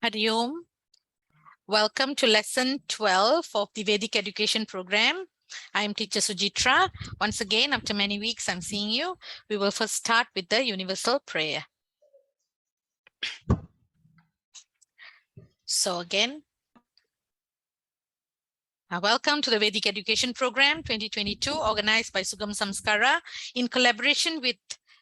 Hari Om. Welcome to lesson 12 of the Vedic education program. I am teacher Sujitra. Once again, after many weeks, I'm seeing you. We will first start with the universal prayer. So again, welcome to the Vedic education program 2022, organized by Sugam Samkhaaraa in collaboration with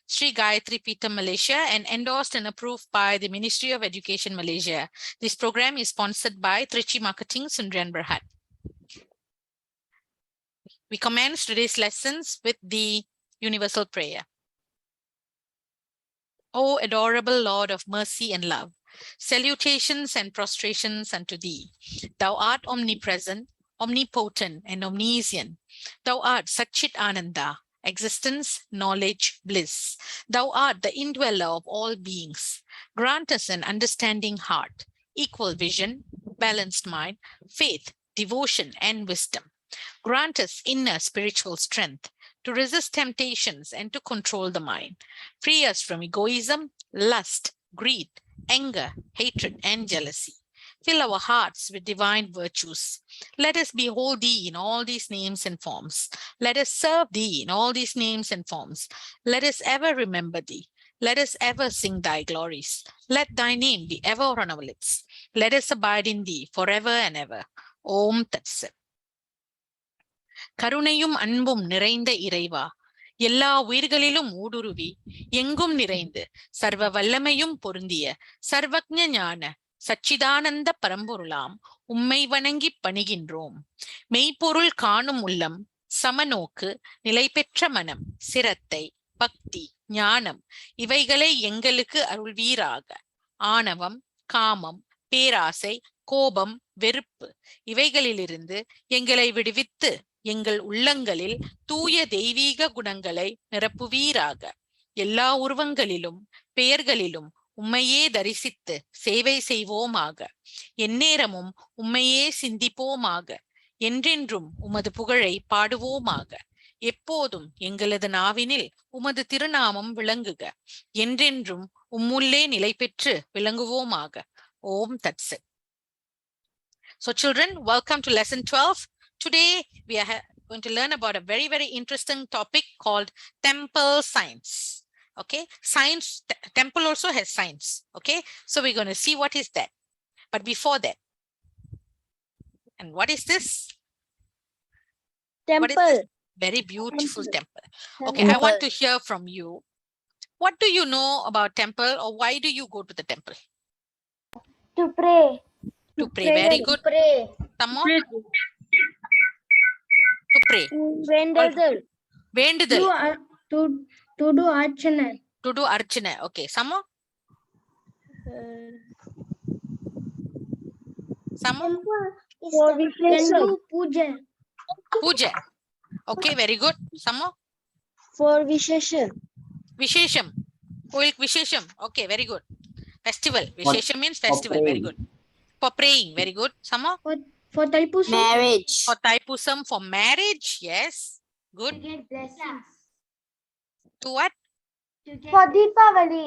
Sri Gayathri Peetam, Malaysia, and endorsed and approved by the Ministry of Education, Malaysia. This program is sponsored by Trichy Marketing, Sundrian Berhad. We commence today's lessons with the universal prayer. O adorable Lord of mercy and love, salutations and prostrations unto thee. Thou art omnipresent, omnipotent, and omniscient. Thou art Satchit Ananda, existence, knowledge, bliss. Thou art the indweller of all beings. Grant us an understanding heart, equal vision, balanced mind, faith, devotion, and wisdom. Grant us inner spiritual strength to resist temptations and to control the mind. Free us from egoism, lust, greed, anger, hatred, and jealousy. Fill our hearts with divine virtues. Let us behold thee in all these names and forms. Let us serve thee in all these names and forms. Let us ever remember thee. Let us ever sing thy glories. Let thy name be ever on our lips. Let us abide in thee forever and ever. Om Tat Sat. கருணையும் அன்பும் நிறைந்த இறைவா, எல்லா உயிர்களிலும் ஊடுருவி எங்கும் நிறைந்து சர்வ வல்லமையும் பொருந்திய சர்வஜ்ஞ ஞான சச்சிதானந்த பரம்பொருளாம் உம்மை வணங்கி பணிகின்றோம். மெய்ப்பொருள் காணும் உள்ளம், சமநோக்கு, நிலை பெற்ற மனம், சிரத்தை, பக்தி, ஞானம் இவைகளை எங்களுக்கு அருள்வீராக. ஆணவம், காமம், பேராசை, கோபம், வெறுப்பு இவைகளிலிருந்து எங்களை விடுவித்து எங்கள் உள்ளங்களில் தூய தெய்வீக குணங்களை நிரப்புவீராக. எல்லா உருவங்களிலும் பெயர்களிலும் உம்மையே தரிசித்து சேவை செய்வோமாக. எந்நேரமும் உம்மையே சிந்திப்போமாக. என்றென்றும் உமது புகழை பாடுவோமாக. எப்போதும் எங்களது நாவினில் உமது திருநாமம் விளங்குக. என்றென்றும் உம்முள்ளே நிலை பெற்று விளங்குவோமாக. ஓம் தத் சத். So children, welcome to lesson 12. Today, we are going to learn about a very, very interesting topic called temple science. Okay, science, temple also has science. Okay, so we're going to see what is that. But before that, and what is this? Temple. What is this? Very beautiful temple. Okay, I want to hear from you. What do you know about temple, or why do you go to the temple? To pray. To pray. Very good. Pray. Some more? To pray. Vendadal. Vendidal. To do archana. To do archana. Okay, some more? Some more? For do puja. Puja. Okay, very good. Some more? For Vishesha. Vishesham. Vishesham. Okay, very good. Festival. Vishesham means festival. Very good. For praying. Very good. Some more? For Taipusam. Marriage. For Taipusam. For marriage. Yes. Good. To get blessings. To what? For Deepavali.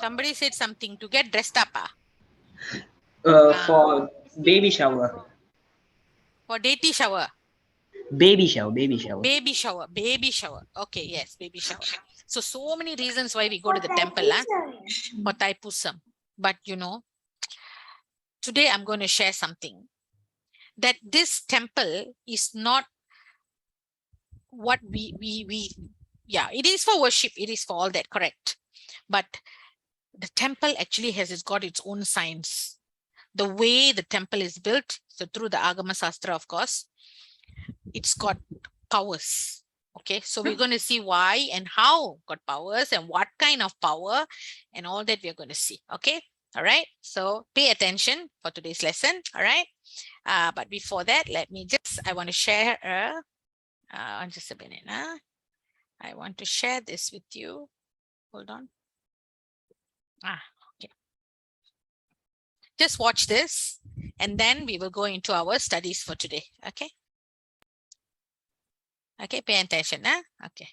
Somebody said something. To get dressed up. For baby shower. For deity shower. Baby shower. Baby shower. Baby shower. Baby shower. Okay, yes. Baby shower. So many reasons why we go to the temple. For Taipusam. But you know, today I'm going to share something. That this temple is not what yeah, it is for worship. It is for all that, correct. But the temple actually has got its own science. The way the temple is built, so through the Agama Sastra, of course, it's got powers. Okay, so we're going to see why and how got powers and what kind of power and all that we're going to see. Okay, all right. So pay attention for today's lesson. All right. But before that, I want to share, just a minute. I want to share this with you. Hold on. Okay. Just watch this and then we will go into our studies for today. Okay. Okay, pay attention. Okay.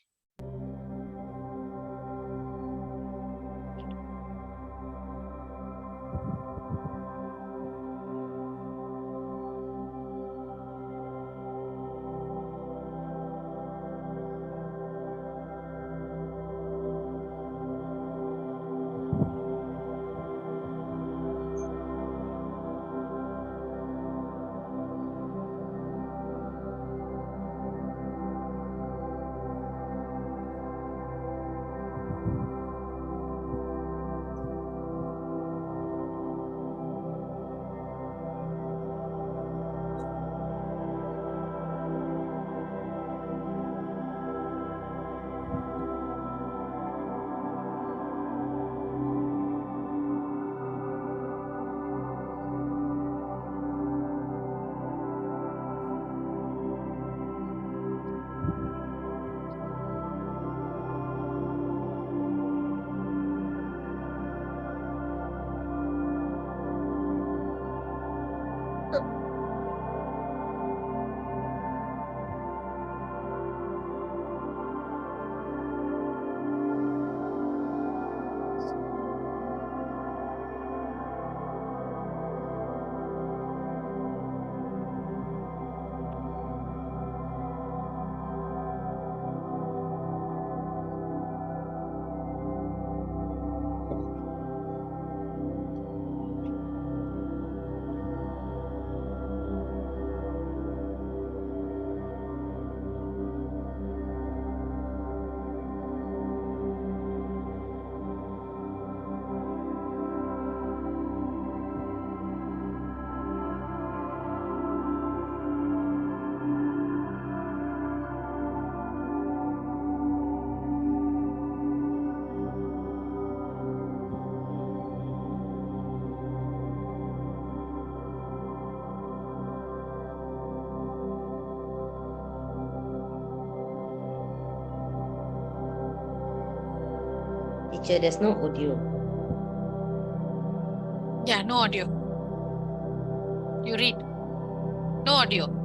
teacher, there's no audio. Yeah, no audio. You read. No audio.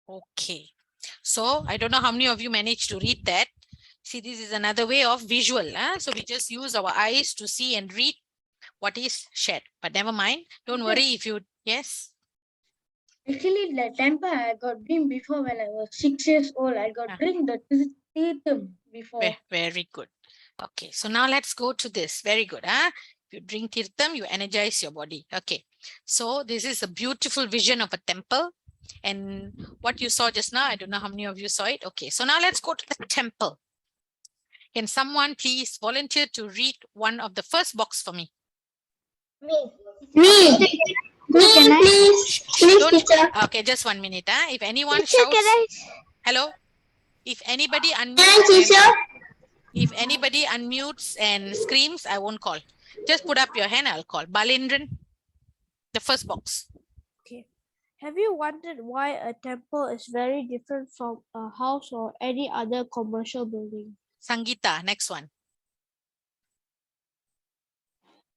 Okay. So I don't know how many of you managed to read that. See, this is another way of visual. So we just use our eyes to see and read what is shared. But never mind. Don't worry if you, yes. Actually, the temple I got dream before when I was 6 years old. I got drink the Peetam before. Very good. Okay, so now let's go to this. Very good. If you drink tirtham, you energize your body. Okay, so this is a beautiful vision of a temple. And what you saw just now, I don't know how many of you saw it. Okay, so now let's go to the temple. Can someone please volunteer to read one of the first box for me? Me. Okay. Please, teacher. Okay, just 1 minute. If anyone Teacher, shouts, can I? hello. If anybody unmutes and screams, I won't call. Just put up your hand, I'll call. Balindran, the first box. Okay. Have you wondered why a temple is very different from a house or any other commercial building? Sangeeta, next one.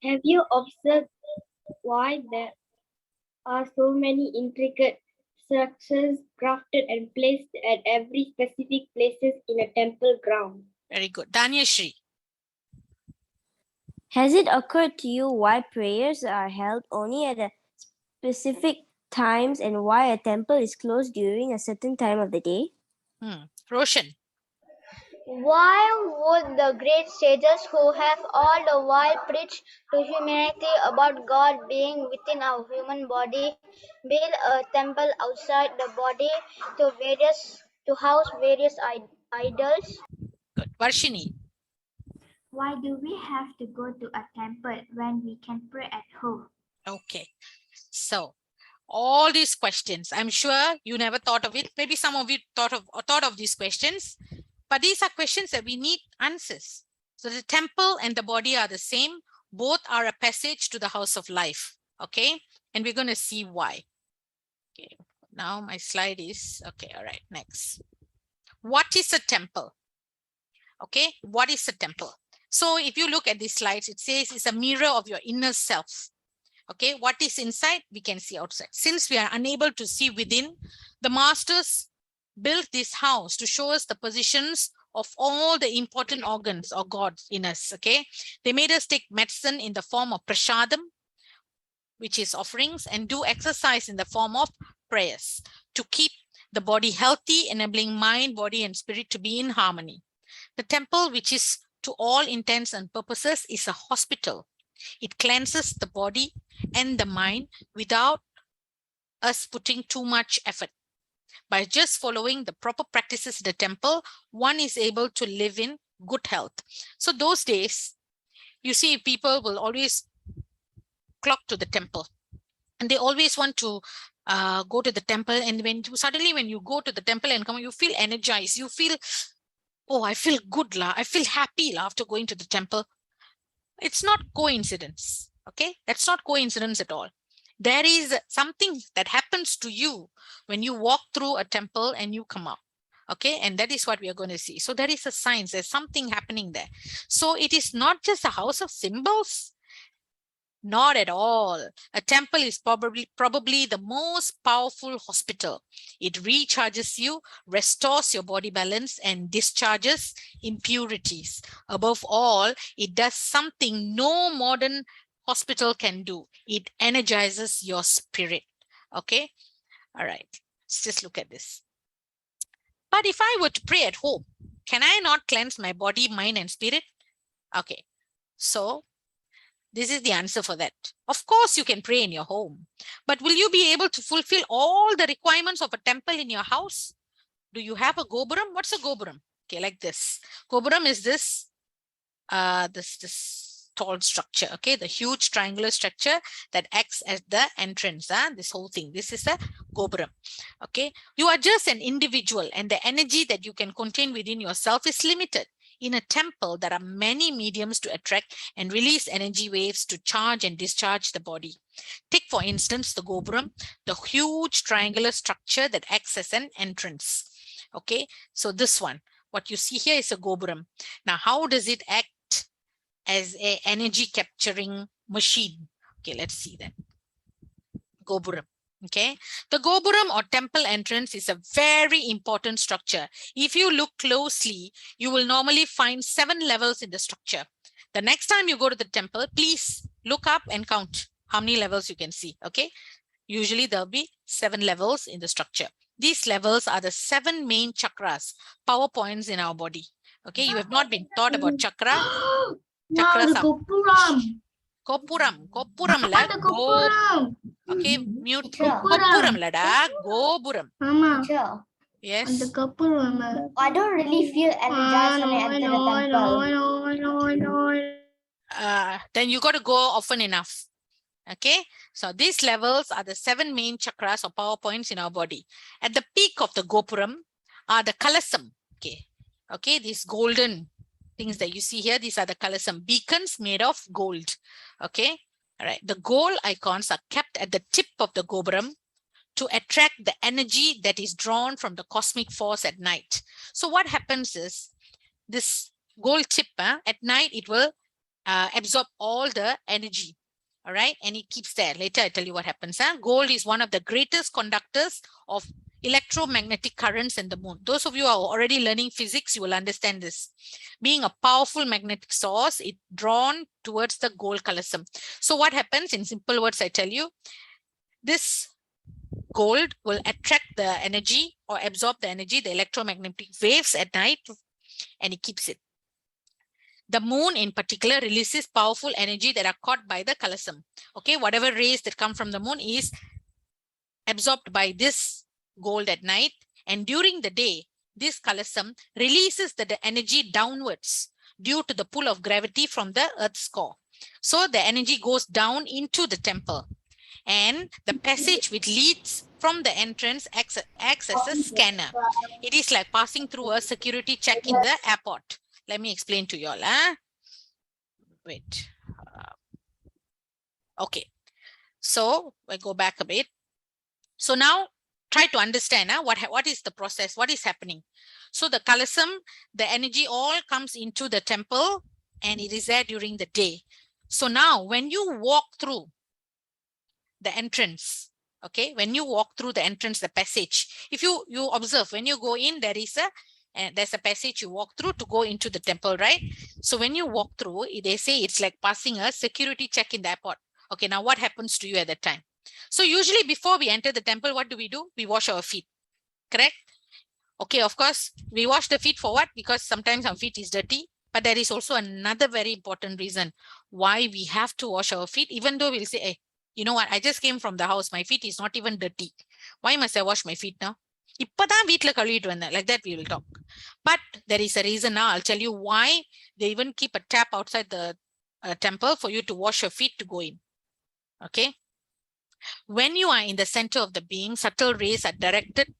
Have you observed why there are so many intricate structures crafted and placed at every specific places in a temple ground. Very good. Danyashri. Has it occurred to you why prayers are held only at a specific times and why a temple is closed during a certain time of the day? Roshan. Why would the great sages who have all the while preached to humanity about God being within our human body build a temple outside the body to house various idols? Good. Varshini. Why do we have to go to a temple when we can pray at home? Okay. So all these questions, I'm sure you never thought of it. Maybe some of you thought of these questions, but these are questions that we need answers. So the temple and the body are the same. Both are a passage to the house of life. Okay. And we're going to see why. Okay. Now my slide is, okay. All right. Next. What is a temple? Okay. What is a temple? So if you look at these slides, it says it's a mirror of your inner self. Okay, what is inside, we can see outside. Since we are unable to see within, the masters built this house to show us the positions of all the important organs or gods in us. Okay, they made us take medicine in the form of prasadam, which is offerings, and do exercise in the form of prayers to keep the body healthy, enabling mind, body, and spirit to be in harmony. The temple, which is to all intents and purposes, is a hospital. It cleanses the body and the mind without us putting too much effort. By just following the proper practices in the temple, one is able to live in good health. So those days, you see, people will always flock to the temple and they always want to go to the temple. And when you go to the temple and come, you feel energized. You feel, oh, I feel good. I feel happy after going to the temple. It's not coincidence. Okay, that's not coincidence at all. There is something that happens to you when you walk through a temple and you come out. Okay, and that is what we are going to see. So there is a science, there's something happening there. So it is not just a house of symbols. Not at all. A temple is probably the most powerful hospital. It recharges you, restores your body balance, and discharges impurities. Above all, it does something no modern hospital can do. It energizes your spirit. Okay. All right. Let's just look at this. But if I were to pray at home, can I not cleanse my body, mind, and spirit? Okay. So this is the answer for that. Of course, you can pray in your home, but will you be able to fulfill all the requirements of a temple in your house? Do you have a gopuram? What's a gopuram? Okay, like this. Gopuram is this tall structure. Okay, the huge triangular structure that acts as the entrance. This whole thing. This is a gopuram. Okay, you are just an individual, and the energy that you can contain within yourself is limited. In a temple, there are many mediums to attract and release energy waves to charge and discharge the body. Take, for instance, the gopuram, the huge triangular structure that acts as an entrance. Okay, so this one, what you see here is a gopuram. Now, how does it act as an energy capturing machine? Okay, let's see that. Gopuram. Okay, the gopuram or temple entrance is a very important structure. If you look closely, you will normally find 7 levels in the structure. The next time you go to the temple, please look up and count how many levels you can see. Okay, usually there'll be 7 levels in the structure. These levels are the 7 main chakras, power points in our body. Okay, you have not been taught about chakra. Chakras are Kopuram la go. Okay, mute. Kopuram lada gopuram. Mama. Yes. I don't really feel energized when I enter the temple. Then you got to go often enough. Okay, so these levels are the 7 main chakras or power points in our body. At the peak of the gopuram are the kalasam. Okay, these golden things that you see here, these are the kalasam beacons made of gold. Okay, all right. The gold icons are kept at the tip of the gopuram to attract the energy that is drawn from the cosmic force at night. So what happens is this gold tip at night, it will absorb all the energy. All right, and it keeps there. Later I tell you what happens. Gold is one of the greatest conductors of electromagnetic currents in the moon. Those of you who are already learning physics, you will understand this. Being a powerful magnetic source, it's drawn towards the gold colossum. So what happens, in simple words I tell you, this gold will attract the energy or absorb the energy, the electromagnetic waves at night, and it keeps it. The moon in particular releases powerful energy that are caught by the colossum. Okay, whatever rays that come from the moon is absorbed by this gold at night, and during the day, this colossum releases the energy downwards due to the pull of gravity from the Earth's core. So the energy goes down into the temple, and the passage which leads from the entrance acts as a scanner. It is like passing through a security check in the airport. Let me explain to you all. Wait. Okay. So I go back a bit. So now try to understand what is the process, what is happening. So the colossum, the energy all comes into the temple, and it is there during the day. So now when you walk through the entrance, okay, when you walk through the entrance, the passage, if you observe, when you go in, there's a passage you walk through to go into the temple, right? So when you walk through, they say it's like passing a security check in the airport. Okay, now what happens to you at that time? So usually before we enter the temple, what do? We wash our feet, correct? Okay, of course, we wash the feet for what? Because sometimes our feet is dirty, but there is also another very important reason why we have to wash our feet, even though we'll say, hey, you know what, I just came from the house, my feet is not even dirty. Why must I wash my feet now? Like that we will talk. But there is a reason now. I'll tell you why they even keep a tap outside the temple for you to wash your feet to go in. Okay. When you are in the center of the being, subtle rays are directed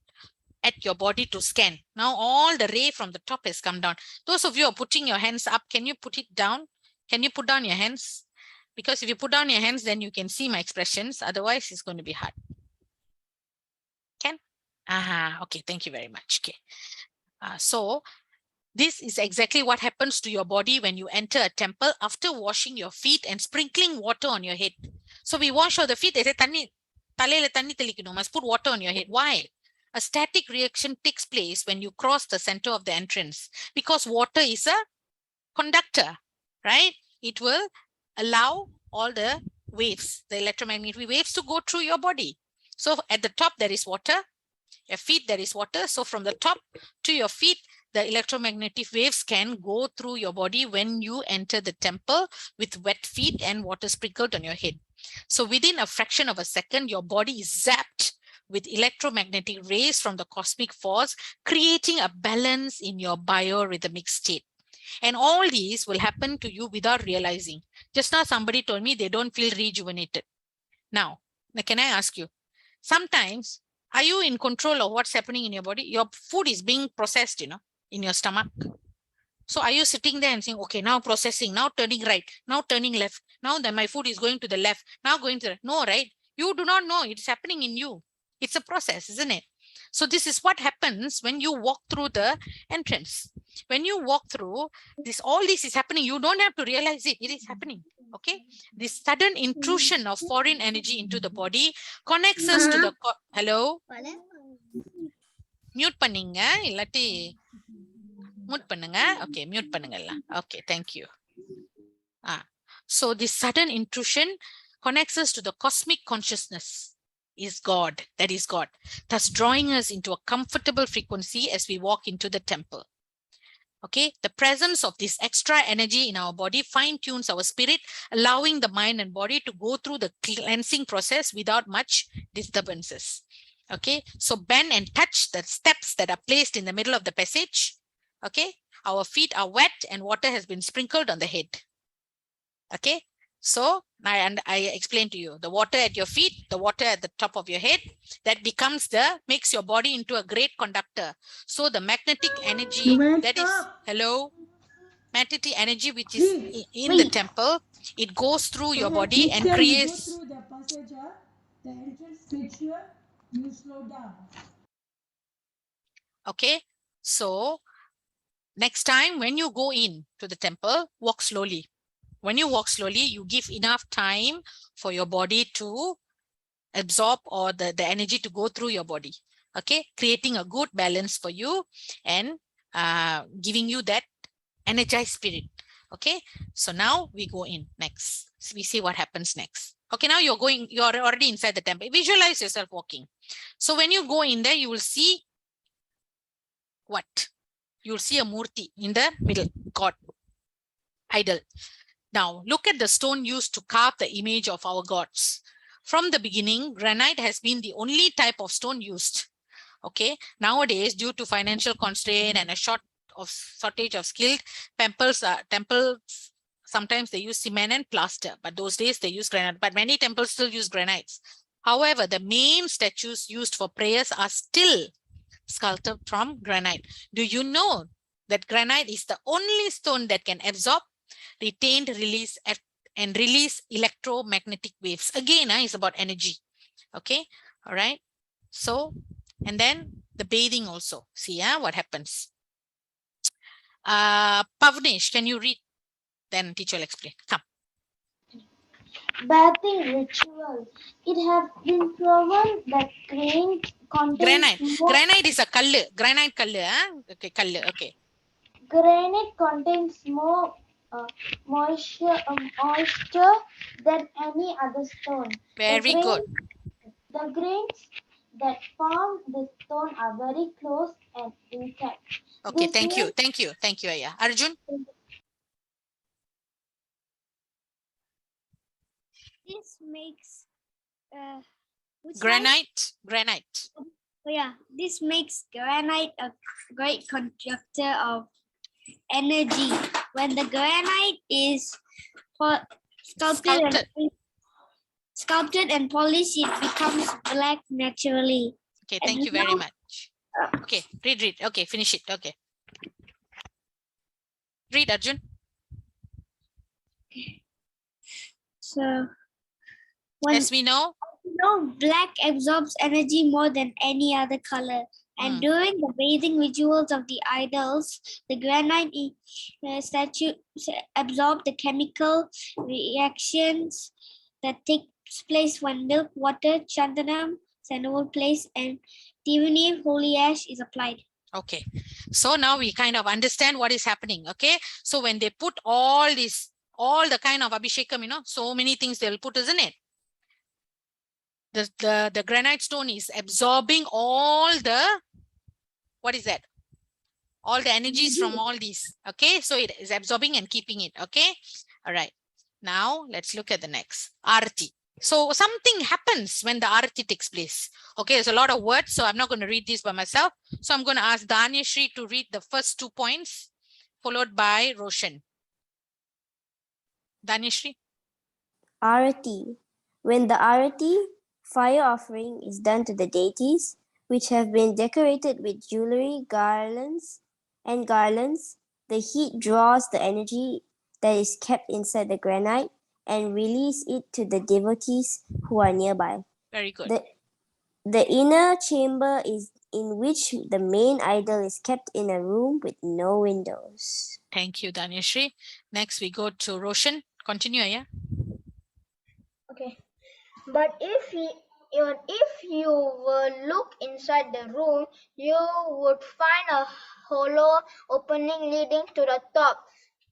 at your body to scan. Now all the ray from the top has come down. Those of you who are putting your hands up, can you put it down? Can you put down your hands? Because if you put down your hands, then you can see my expressions. Otherwise, it's going to be hard. Can? Okay, thank you very much. Okay. So this is exactly what happens to your body when you enter a temple after washing your feet and sprinkling water on your head. So we wash all the feet. They say, must put water on your head. Why? A static reaction takes place when you cross the center of the entrance, because water is a conductor, right? It will allow all the waves, the electromagnetic waves, to go through your body. So at the top, there is water. Your feet, there is water. So from the top to your feet, the electromagnetic waves can go through your body when you enter the temple with wet feet and water sprinkled on your head. So within a fraction of a second, your body is zapped with electromagnetic rays from the cosmic force, creating a balance in your biorhythmic state. And all these will happen to you without realizing. Just now, somebody told me they don't feel rejuvenated. Now, can I ask you, sometimes, are you in control of what's happening in your body? Your food is being processed, in your stomach. So are you sitting there and saying, okay, now processing, now turning right, now turning left. Now that my food is going to the left, now going to the, no, right? You do not know it's happening in you. It's a process, isn't it? So this is what happens when you walk through the entrance. When you walk through this, all this is happening. You don't have to realize it. It is happening. Okay. This sudden intrusion of foreign energy into the body connects us to the, hello? Mute panninga, illati mute pannunga. Okay, mute pannungalla. Okay, thank you. So this sudden intrusion connects us to the cosmic consciousness. Is God, that is God, thus drawing us into a comfortable frequency as we walk into the temple. Okay, the presence of this extra energy in our body fine-tunes our spirit, allowing the mind and body to go through the cleansing process without much disturbances. Okay, so bend and touch the steps that are placed in the middle of the passage. Okay, our feet are wet and water has been sprinkled on the head. Okay, so I explained to you the water at your feet, the water at the top of your head, that makes your body into a great conductor. So the magnetic energy that is, hello, magnetic energy which is in the temple, it goes through your body and creates. Go through the passage or the entrance, make sure you slow down. Okay, so next time when you go in to the temple, walk slowly. When you walk slowly, you give enough time for your body to absorb or the energy to go through your body. Okay, creating a good balance for you and giving you that energized spirit. Okay, so now we go in next. So we see what happens next. Okay, now you're already inside the temple. Visualize yourself walking. So when you go in there, you will see what? You'll see a murti in the middle, God, idol. Now look at the stone used to carve the image of our gods. From the beginning, granite has been the only type of stone used. Okay, nowadays, due to financial constraint and a shortage of skilled temples, sometimes they use cement and plaster, but those days they use granite. But many temples still use granites. However, the main statues used for prayers are still sculpted from granite. Do you know that granite is the only stone that can absorb, retain, release, and release electromagnetic waves? Again, it's about energy. Okay, all right. So, and then the bathing also. See what happens. Pavnesh, can you read? Then teacher will explain. Come. Bathing ritual. It has been proven that Granite. Granite is a kallu. Granite kallu. Okay, kallu. Okay. Granite contains more moisture than any other stone. Very good. The grains that form the stone are very close and intact. Okay, This thank you. means- Thank you. Thank you, Aya. Arjun? This makes Granite. Oh yeah, this makes granite a great conductor of energy. When the granite is sculpted and polished, it becomes black naturally. Okay, thank you very much. Okay, read. Okay, finish it. Okay. Read, Arjun. So, As we know, black absorbs energy more than any other color. And during the bathing rituals of the idols, the granite statue absorb the chemical reactions that takes place when milk, water, chandanam, sandalwood paste, and divinity holy ash is applied. okay. So now we kind of understand what is happening. Okay. So when they put all the kind of abhishekam, so many things they'll put, isn't it? The granite stone is absorbing all the, what is that? All the energies from all these. Okay. So it is absorbing and keeping it. Okay. All right. Now let's look at the next. Arati. So something happens when the Arati takes place. Okay. There's a lot of words. So I'm not going to read this by myself. So I'm going to ask Danyashri to read the first 2 points, followed by Roshan. Danyashri. Arati. When the Arati fire offering is done to the deities, which have been decorated with jewelry, garlands, the heat draws the energy that is kept inside the granite and release it to the devotees who are nearby. Very good. The inner chamber is in which the main idol is kept in a room with no windows. Thank you, Danyashri. Next, we go to Roshan. Continue, yeah. Okay. But if you will look inside the room, you would find a hollow opening leading to the top,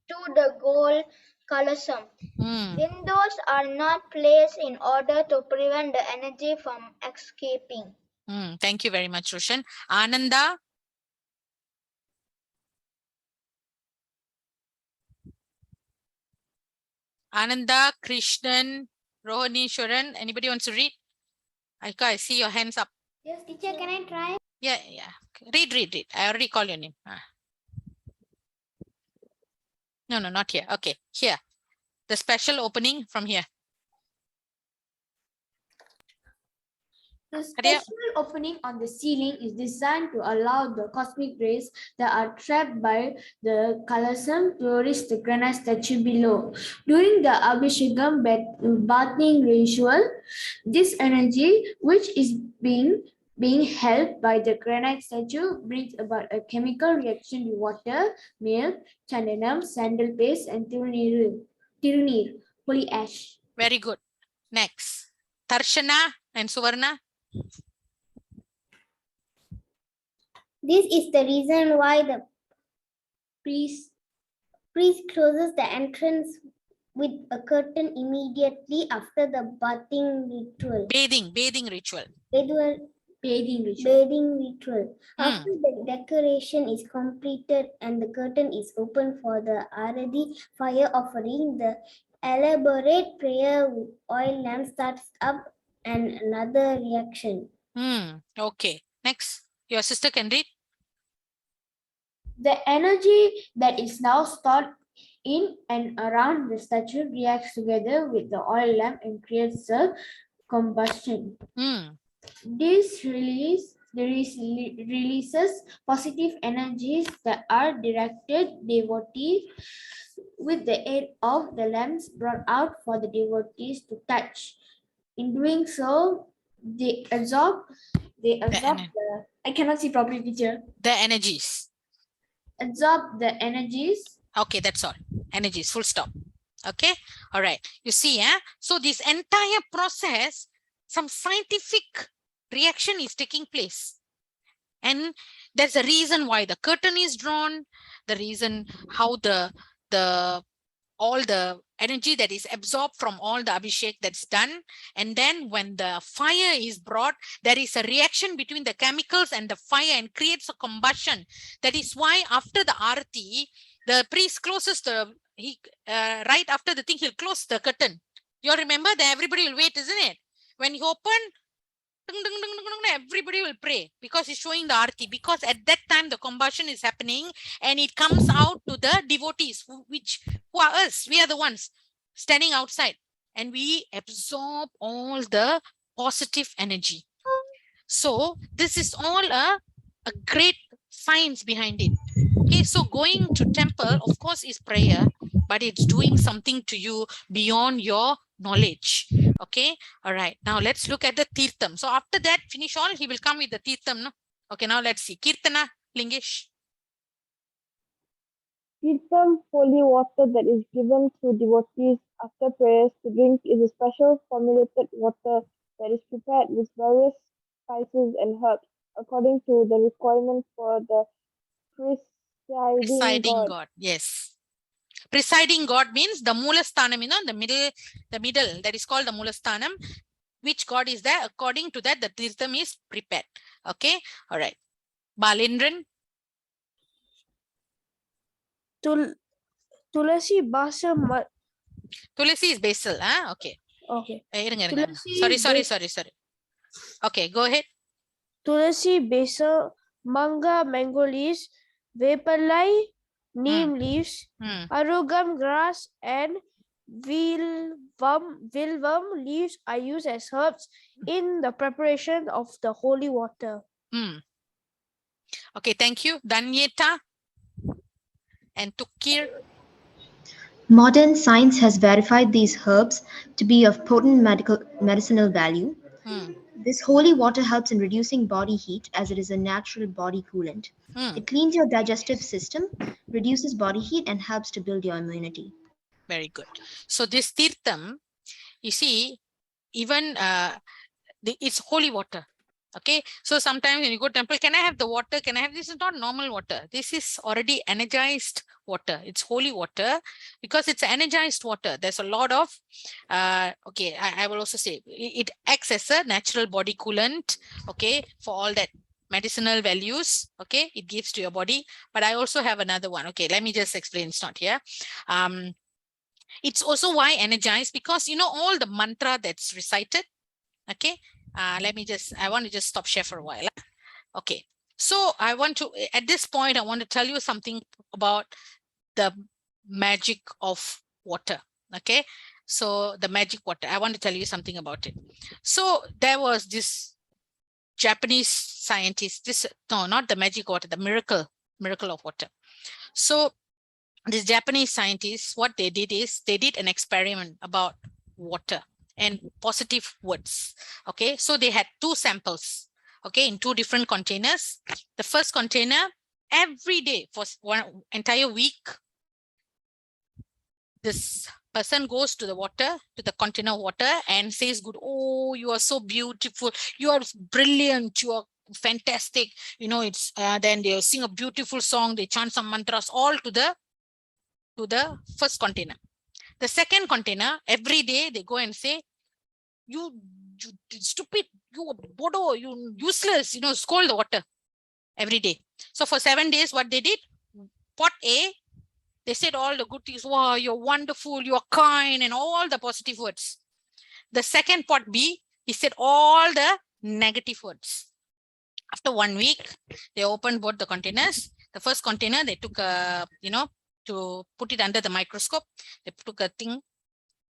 to the gold colosseum. Windows are not placed in order to prevent the energy from escaping. Thank you very much, Roshan. Ananda. Ananda, Krishnan, Rohanishwaran. Anybody wants to read? Aika, I see your hands up. Yes, teacher, can I try? Yeah. Read. I already called your name. No, not here. Okay, here. The special opening from here. The special opening on the ceiling is designed to allow the cosmic rays that are trapped by the colosseum to reach the granite statue below. During the Abhishekam bathing ritual, this energy, which is being held by the granite statue, brings about a chemical reaction with water, milk, chandanam, sandal paste, and tirunirul. Tirunir, holy ash. Very good. Next, Tarshana and Suvarna. This is the reason why the priest closes the entrance with a curtain immediately after the bathing ritual. Bathing ritual. Bathing ritual. Bathing ritual. Hmm. After the decoration is completed and the curtain is open for the Arati fire offering, the elaborate prayer with oil lamp starts up and another reaction. Okay. Next, your sister can read. The energy that is now stored in and around the statue reacts together with the oil lamp and creates a combustion. This releases positive energies that are directed devotees with the aid of the lamps brought out for the devotees to touch. In doing so, they absorb I cannot see properly, teacher. The energies. Absorb the energies. Okay, that's all. Energies, full stop. Okay, all right. You see, so this entire process, some scientific reaction is taking place. And there's a reason why the curtain is drawn, the reason how all the energy that is absorbed from all the abhishek that's done. And then when the fire is brought, there is a reaction between the chemicals and the fire and creates a combustion. That is why after the arati, the priest closes right after the thing, he'll close the curtain. You all remember that everybody will wait, isn't it? When you open, everybody will pray because it's showing the arati, because at that time the combustion is happening and it comes out to the devotees who are us. We are the ones standing outside and we absorb all the positive energy. So this is all a great science behind it. Okay, so going to temple, of course, is prayer, but it's doing something to you beyond your knowledge. Okay, all right. Now let's look at the Tirtham. So after that, finish all, he will come with the Tirtham. No? Okay, now let's see. Kirtana, Lingesh. Tirtham, holy water that is given to devotees after prayers to drink, is a special formulated water that is prepared with various spices and herbs according to the requirement for the presiding god. Yes. Presiding god means the Mulasthanam, the middle, that is called the Mulasthanam. Which god is there? According to that, the Tirtham is prepared. Okay, all right. Balendran. Tulasi basa Tulasi is basil, okay. Okay. Sorry. Okay, go ahead. Tulasi, basil, manga, mango leaves, vapalai, neem leaves, arugam grass, and vilvum leaves are used as herbs in the preparation of the holy water. Okay, thank you. Danyeta and Tukir. Modern science has verified these herbs to be of potent medicinal value. This holy water helps in reducing body heat as it is a natural body coolant. It cleans your digestive system, reduces body heat, and helps to build your immunity. Very good. So this Tirtham, you see, even it's holy water. Okay, so sometimes when you go to temple, can I have the water? Can I have this? Is not normal water. This is already energized water. It's holy water because it's energized water. There's a lot of okay, I will also say it acts as a natural body coolant. Okay, for all that medicinal values. Okay, it gives to your body. But I also have another one. Okay, let me just explain. It's not here. It's also why energized, because all the mantra that's recited. Okay. I want to just stop share for a while. Okay, so at this point, I want to tell you something about the magic of water. Okay, so the magic water, I want to tell you something about it. So there was this Japanese scientist, not the magic water, the miracle of water. So this Japanese scientists, what they did is they did an experiment about water and positive words. Okay, so they had 2 samples, okay, in 2 different containers. The first container, every day for one entire week, this person goes to the water, to the container of water and says good, oh, you are so beautiful, you are brilliant, you are fantastic, you know, it's then they sing a beautiful song, they chant some mantras, all to the first container. The second container, every day they go and say, you stupid, you bodo, you useless, you know, scold the water every day. So for 7 days, what they did, pot A, they said all the good things. Wow, you're wonderful, you're kind, and all the positive words. The second pot B, he said all the negative words. After 1 week, they opened both the containers. The first container, they took a, you know, to put it under the microscope. They took a thing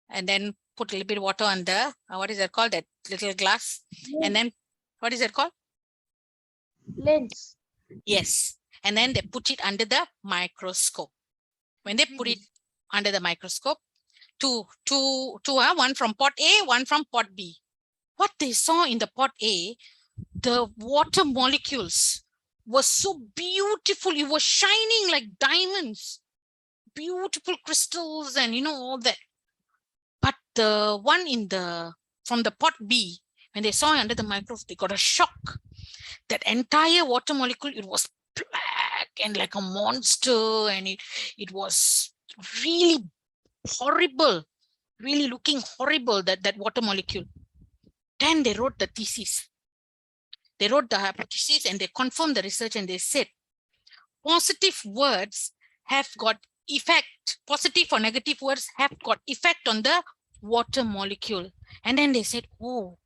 and then put a little bit of water on the, what is that called? That little glass. And then, what is that called? Lens. Yes. And then they put it under the microscope. When they put it under the microscope, one from pot A, one from pot B. What they saw in the pot A, the water molecules were so beautiful. It was shining like diamonds, beautiful crystals, and you know, all that. But the one from the pot B, when they saw it under the microscope, they got a shock. That entire water molecule, it was black and like a monster, and it was really horrible, really looking horrible, that water molecule. Then they wrote the thesis. They wrote the hypothesis and they confirmed the research, and they said positive words have got effect, positive or negative words have got effect on the water molecule. And then they said, oh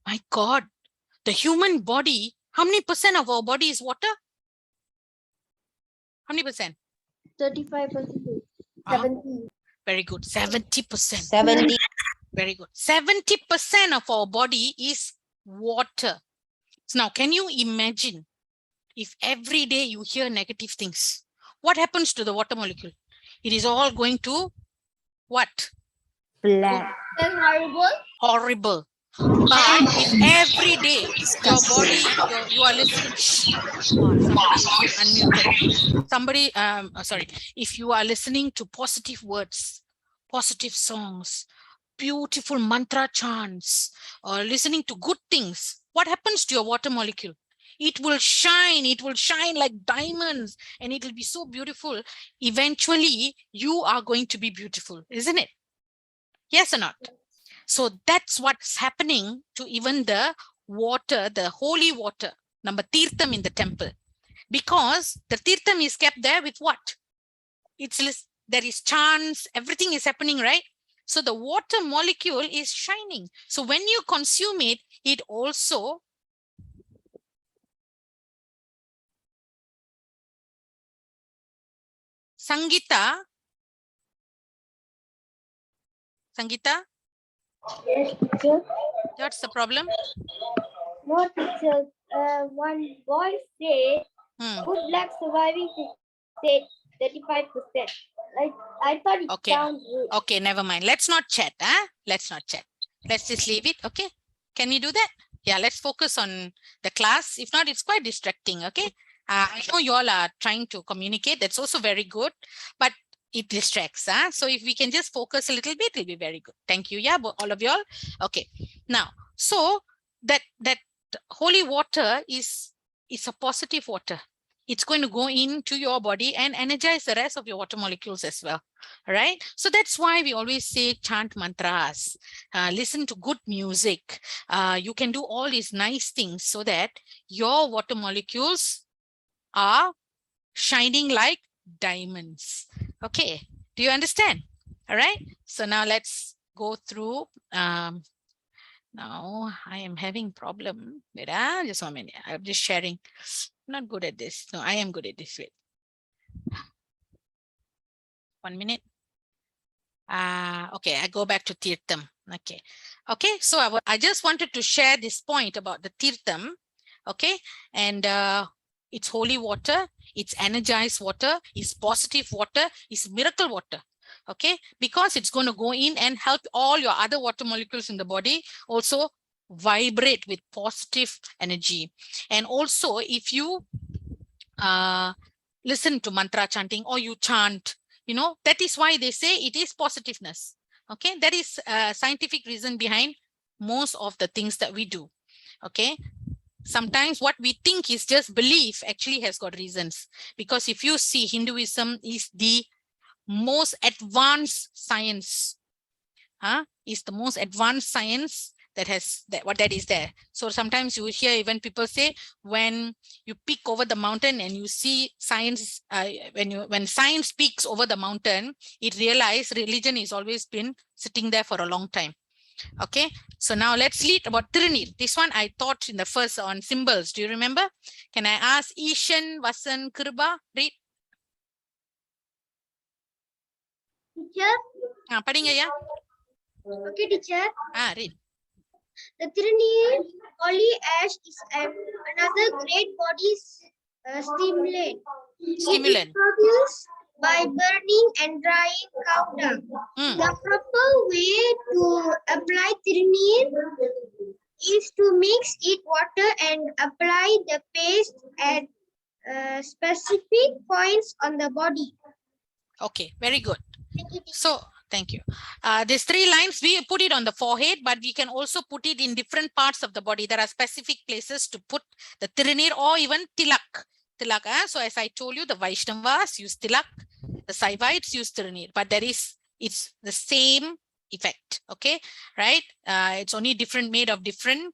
my God, the human body, how many percent of our body is water? How many percent? 35%. 70. Very good. 70%. 70. Very good. 70% of our body is water. So now, can you imagine if every day you hear negative things? What happens to the water molecule? It is all going to what? Black. Horrible. Horrible. But if every day your body, you are listening, somebody is unmuted. Somebody, sorry, if you are listening to positive words, positive songs, beautiful mantra chants, or listening to good things, what happens to your water molecule? It will shine like diamonds, and it will be so beautiful. Eventually, you are going to be beautiful, isn't it? Yes or not? So that's what's happening to even the water, the holy water, number tirtham in the temple. Because the tirtham is kept there with what? There is chants, everything is happening, right? So the water molecule is shining. So when you consume it, it also Sangeeta? Yes, teacher. What's the problem? No, teacher. One boy said, good luck surviving, said 35%. Like, I thought it sounds good. Okay, never mind. Let's not chat. Let's not chat. Let's just leave it. Okay. Can we do that? Yeah, let's focus on the class. If not, it's quite distracting. Okay. I know you all are trying to communicate. That's also very good, but it distracts. So if we can just focus a little bit, it'll be very good. Thank you. Yeah, all of you all. Okay. Now, so that holy water is a positive water. It's going to go into your body and energize the rest of your water molecules as well. All right. So that's why we always say chant mantras, listen to good music. You can do all these nice things so that your water molecules are shining like diamonds. Okay. Do you understand? All right. So now let's go through. Now I am having problem. Wait, just 1 minute. I'm just sharing. I'm not good at this. No, I am good at this. Wait. 1 minute. Okay, I go back to Tirtham. Okay. Okay, so I just wanted to share this point about the Tirtham. Okay, and it's holy water, it's energized water, it's positive water, it's miracle water. Okay, because it's going to go in and help all your other water molecules in the body also vibrate with positive energy. And also if you listen to mantra chanting or you chant, You know, that is why they say it is positiveness. Okay, that is a scientific reason behind most of the things that we do. Okay, sometimes what we think is just belief actually has got reasons, because if you see, Hinduism is the most advanced science, is the most advanced science that has that is there. So sometimes you hear even people say, when you peek over the mountain and you see science, when science peeks over the mountain, it realizes religion has always been sitting there for a long time. Okay, so now let's read about Tirunir. This one I taught in the first on symbols. Do you remember? Can I ask Ishan, Vasan, Kirba, read? Teacher? Padinga, yeah? Okay, teacher. Read. The Tirunir holy ash is another great body stimulant. It is produced by burning and drying cow dung. The proper way to apply Tirunir is to mix it water and apply the paste at specific points on the body. Okay, very good. So, thank you. These 3 lines, we put it on the forehead, but we can also put it in different parts of the body. There are specific places to put the Tirunir or even tilak. Tilak, so as I told you, the Vaishnavas use tilak, the Saivites use Tirunir, but it's the same effect, okay, right? It's only made of different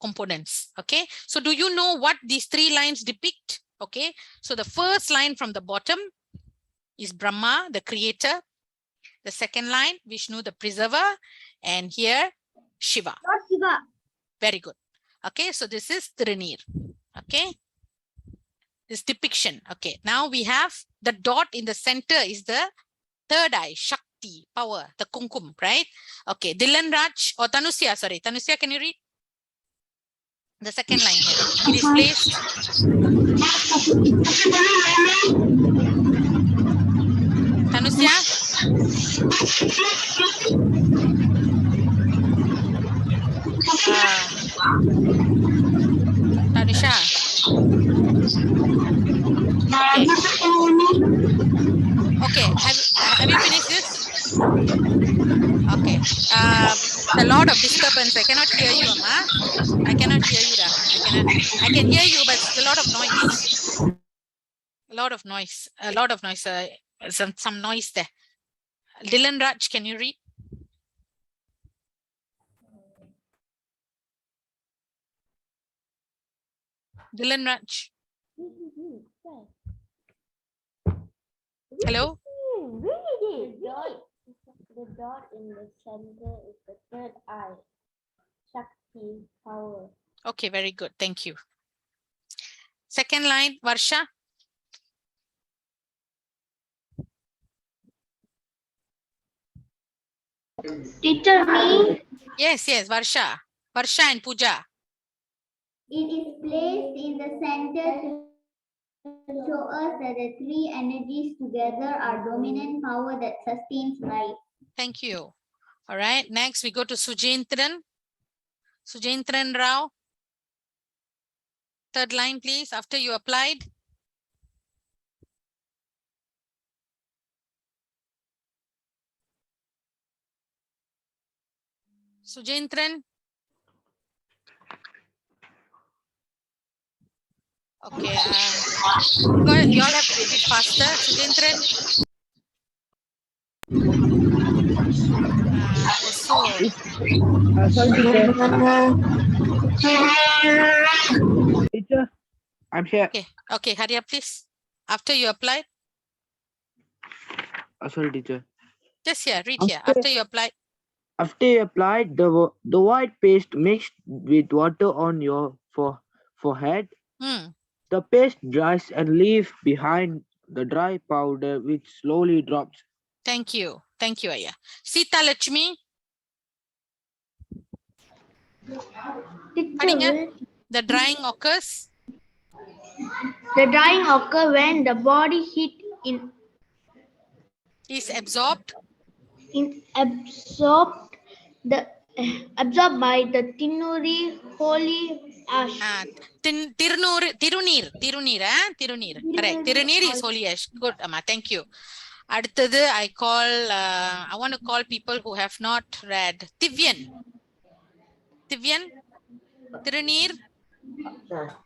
components, okay? So do you know what these 3 lines depict? Okay, so the first line from the bottom is Brahma, the creator. The second line, Vishnu, the preserver. And here, Shiva. Not Shiva. Very good. Okay, so this is Tirunir. Okay, this depiction. Okay, now we have the dot in the center is the third eye, Shakti, power, the kumkum, right? Okay, Dilan Raj or Tanusya, sorry. Tanusya, can you read? The second line here. It is placed. Tanusya? Tanusha? Okay, have you finished this? Okay. A lot of disturbance. I cannot hear you, Amma. I cannot hear you. I can hear you, but it's a lot of noise. A lot of noise. A lot of noise. Some noise there. Dylan Raj, can you read? Dylan Raj. Hello? The dot in the center is the third eye. Shakti, power. Okay, very good. Thank you. Second line, Varsha. Teacher, me? Yes, Varsha. Varsha and Pooja. It is placed in the center to show us that the 3 energies together are dominant power that sustains life. Thank you. All right, next we go to Sujentran. Sujentran Rao. Third line, please, after you applied. Sujentran. Okay, you all have to be a bit faster. Sujentran. Teacher, I'm here. Okay, hurry up, please. After you applied. Sorry, teacher. Just here, read here. After you applied. After you applied the white paste mixed with water on your forehead, the paste dries and leaves behind the dry powder which slowly drops. Thank you. Thank you, Aya. Sita Lakshmi. The drying occurs. The drying occurs when the body heat is absorbed. Absorbed by the Tirunir holy ash. Tirunir. Correct. Tirunir is holy ash. Good, Amma. Thank you. அடுத்தது I want to call people who have not read. Divyan, Tirunir.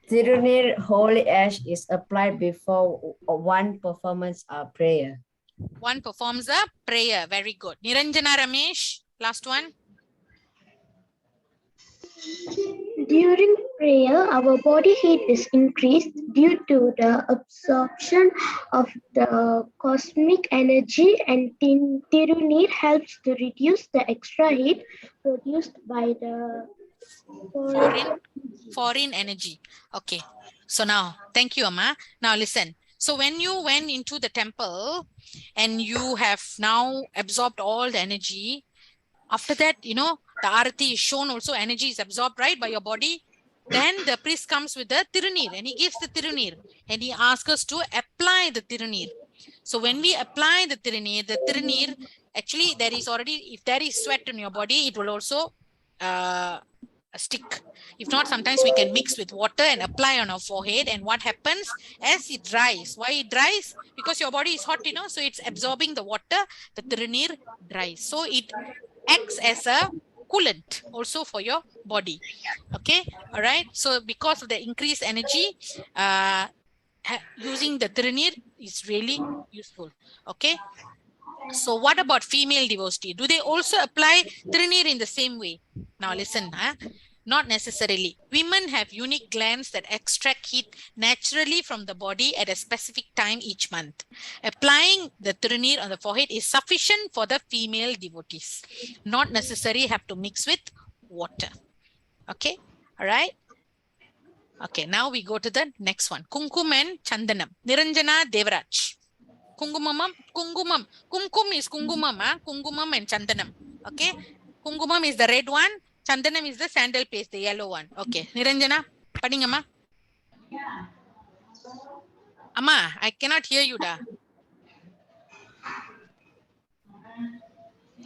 Tirunir holy ash is applied before one performance a prayer. One performs a prayer. Very good. Niranjana Ramesh, last one. During prayer, our body heat is increased due to the absorption of the cosmic energy, and Tirunir helps to reduce the extra heat produced by the foreign energy. Okay. So now, thank you, Amma. Now listen. So when you went into the temple and you have now absorbed all the energy, after that, you know, the arati is shown also, energy is absorbed, right, by your body. Then the priest comes with the tirunir and he gives the tirunir and he asks us to apply the tirunir. So when we apply the tirunir, actually there is already, if there is sweat in your body, it will also stick. If not, sometimes we can mix with water and apply on our forehead. And what happens as it dries? Why it dries? Because your body is hot, you know, so it's absorbing the water, the tirunir dries. So it acts as a coolant also for your body. Okay, all right. So because of the increased energy, using the tirunir is really useful. Okay. So what about female devotee? Do they also apply tirunir in the same way? Now listen, not necessarily. Women have unique glands that extract heat naturally from the body at a specific time each month. Applying the tirunir on the forehead is sufficient for the female devotees. Not necessarily have to mix with water. Okay, all right. Okay, now we go to the next one. Kumkum and Chandanam. Niranjana Devaraj. Kungumam. Kumkum is kungumam, kungumam and chandanam. Okay. Kungumam is the red one. Chandanam is the sandal paste, the yellow one. Okay. Niranjana, pading amma. Amma, I cannot hear you, da.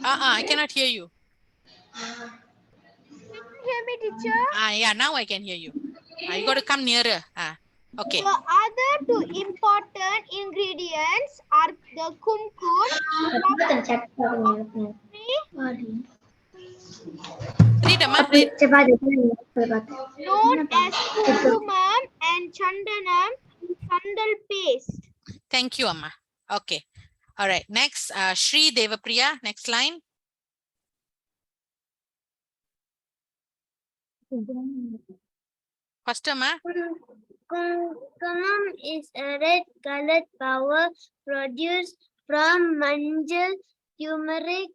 I cannot hear you. Can you hear me, teacher? Yeah, now I can hear you. You got to come nearer. Okay. The other two important ingredients are the kumkum, read, Amma, read. Known as kumkumam and chandanam, sandal paste. Thank you, Amma. Okay. All right. Next, Sri Devapriya. Next line. First, Amma. Kumkum is a red colored powder produced from manjal, turmeric.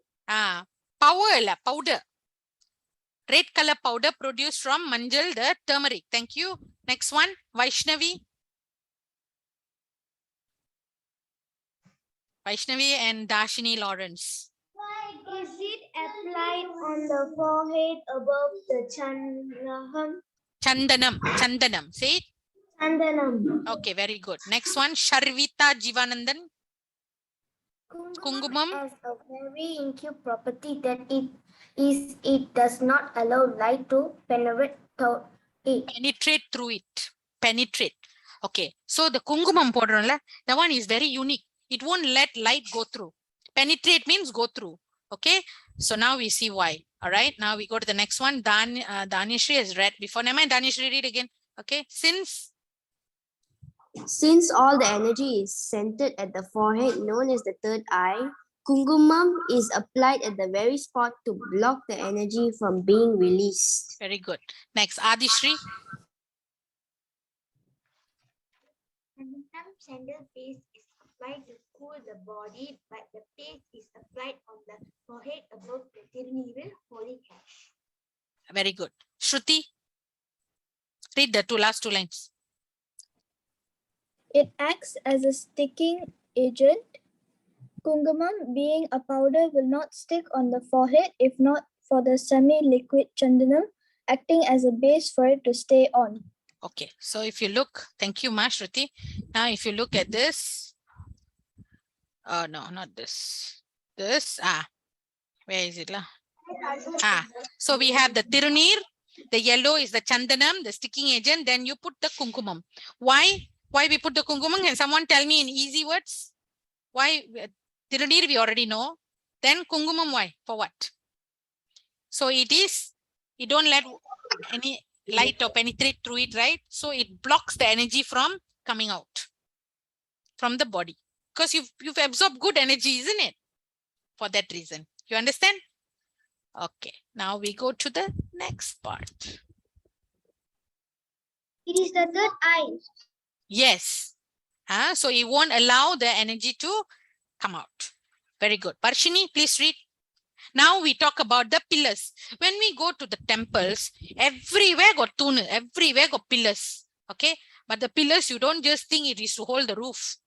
Powder. Red color powder produced from manjal, the turmeric. Thank you. Next one, Vaishnavi. Vaishnavi and Dashini Lawrence. Why is it applied on the forehead above the Chandanam. Say it. Chandanam. Okay, very good. Next one, Sharvita Jivanandan. Kungumam has a very unique property that it does not allow light to penetrate through it. Penetrate. Okay. So the kungumam powder, that one is very unique. It won't let light go through. Penetrate means go through. Okay. So now we see why. All right. Now we go to the next one. Danishri has read before. Never mind, Danishri, read again. Okay. Since all the energy is centered at the forehead, known as the third eye, kungumam is applied at the very spot to block the energy from being released. Very good. Next, Adishri. Sandal paste is applied to cool the body, but the paste is applied on the forehead above the tirunir holy ash. Very good. Shruti, read the last two lines. It acts as a sticking agent. Kungumam, being a powder, will not stick on the forehead if not for the semi-liquid chandanam acting as a base for it to stay on. Okay, so if you look, thank you, Shruti. Now, if you look at this, no, not this. This, where is it? So we have the tirunir, the yellow is the chandanam, the sticking agent, then you put the kungkumam. Why we put the kungkumam? Can someone tell me in easy words? Why Tiruneer we already know. Then Kungumam, why? For what? So it is, you don't let any light or penetrate through it, right? So it blocks the energy from coming out from the body. Because you've absorbed good energy, isn't it? For that reason. You understand? Okay. Now we go to the next part. It is the third eye. Yes. So it won't allow the energy to come out. Very good. Parshini, please read. Now we talk about the pillars. When we go to the temples, everywhere got tunu, everywhere got pillars. Okay. But the pillars, you don't just think it is to hold the roof.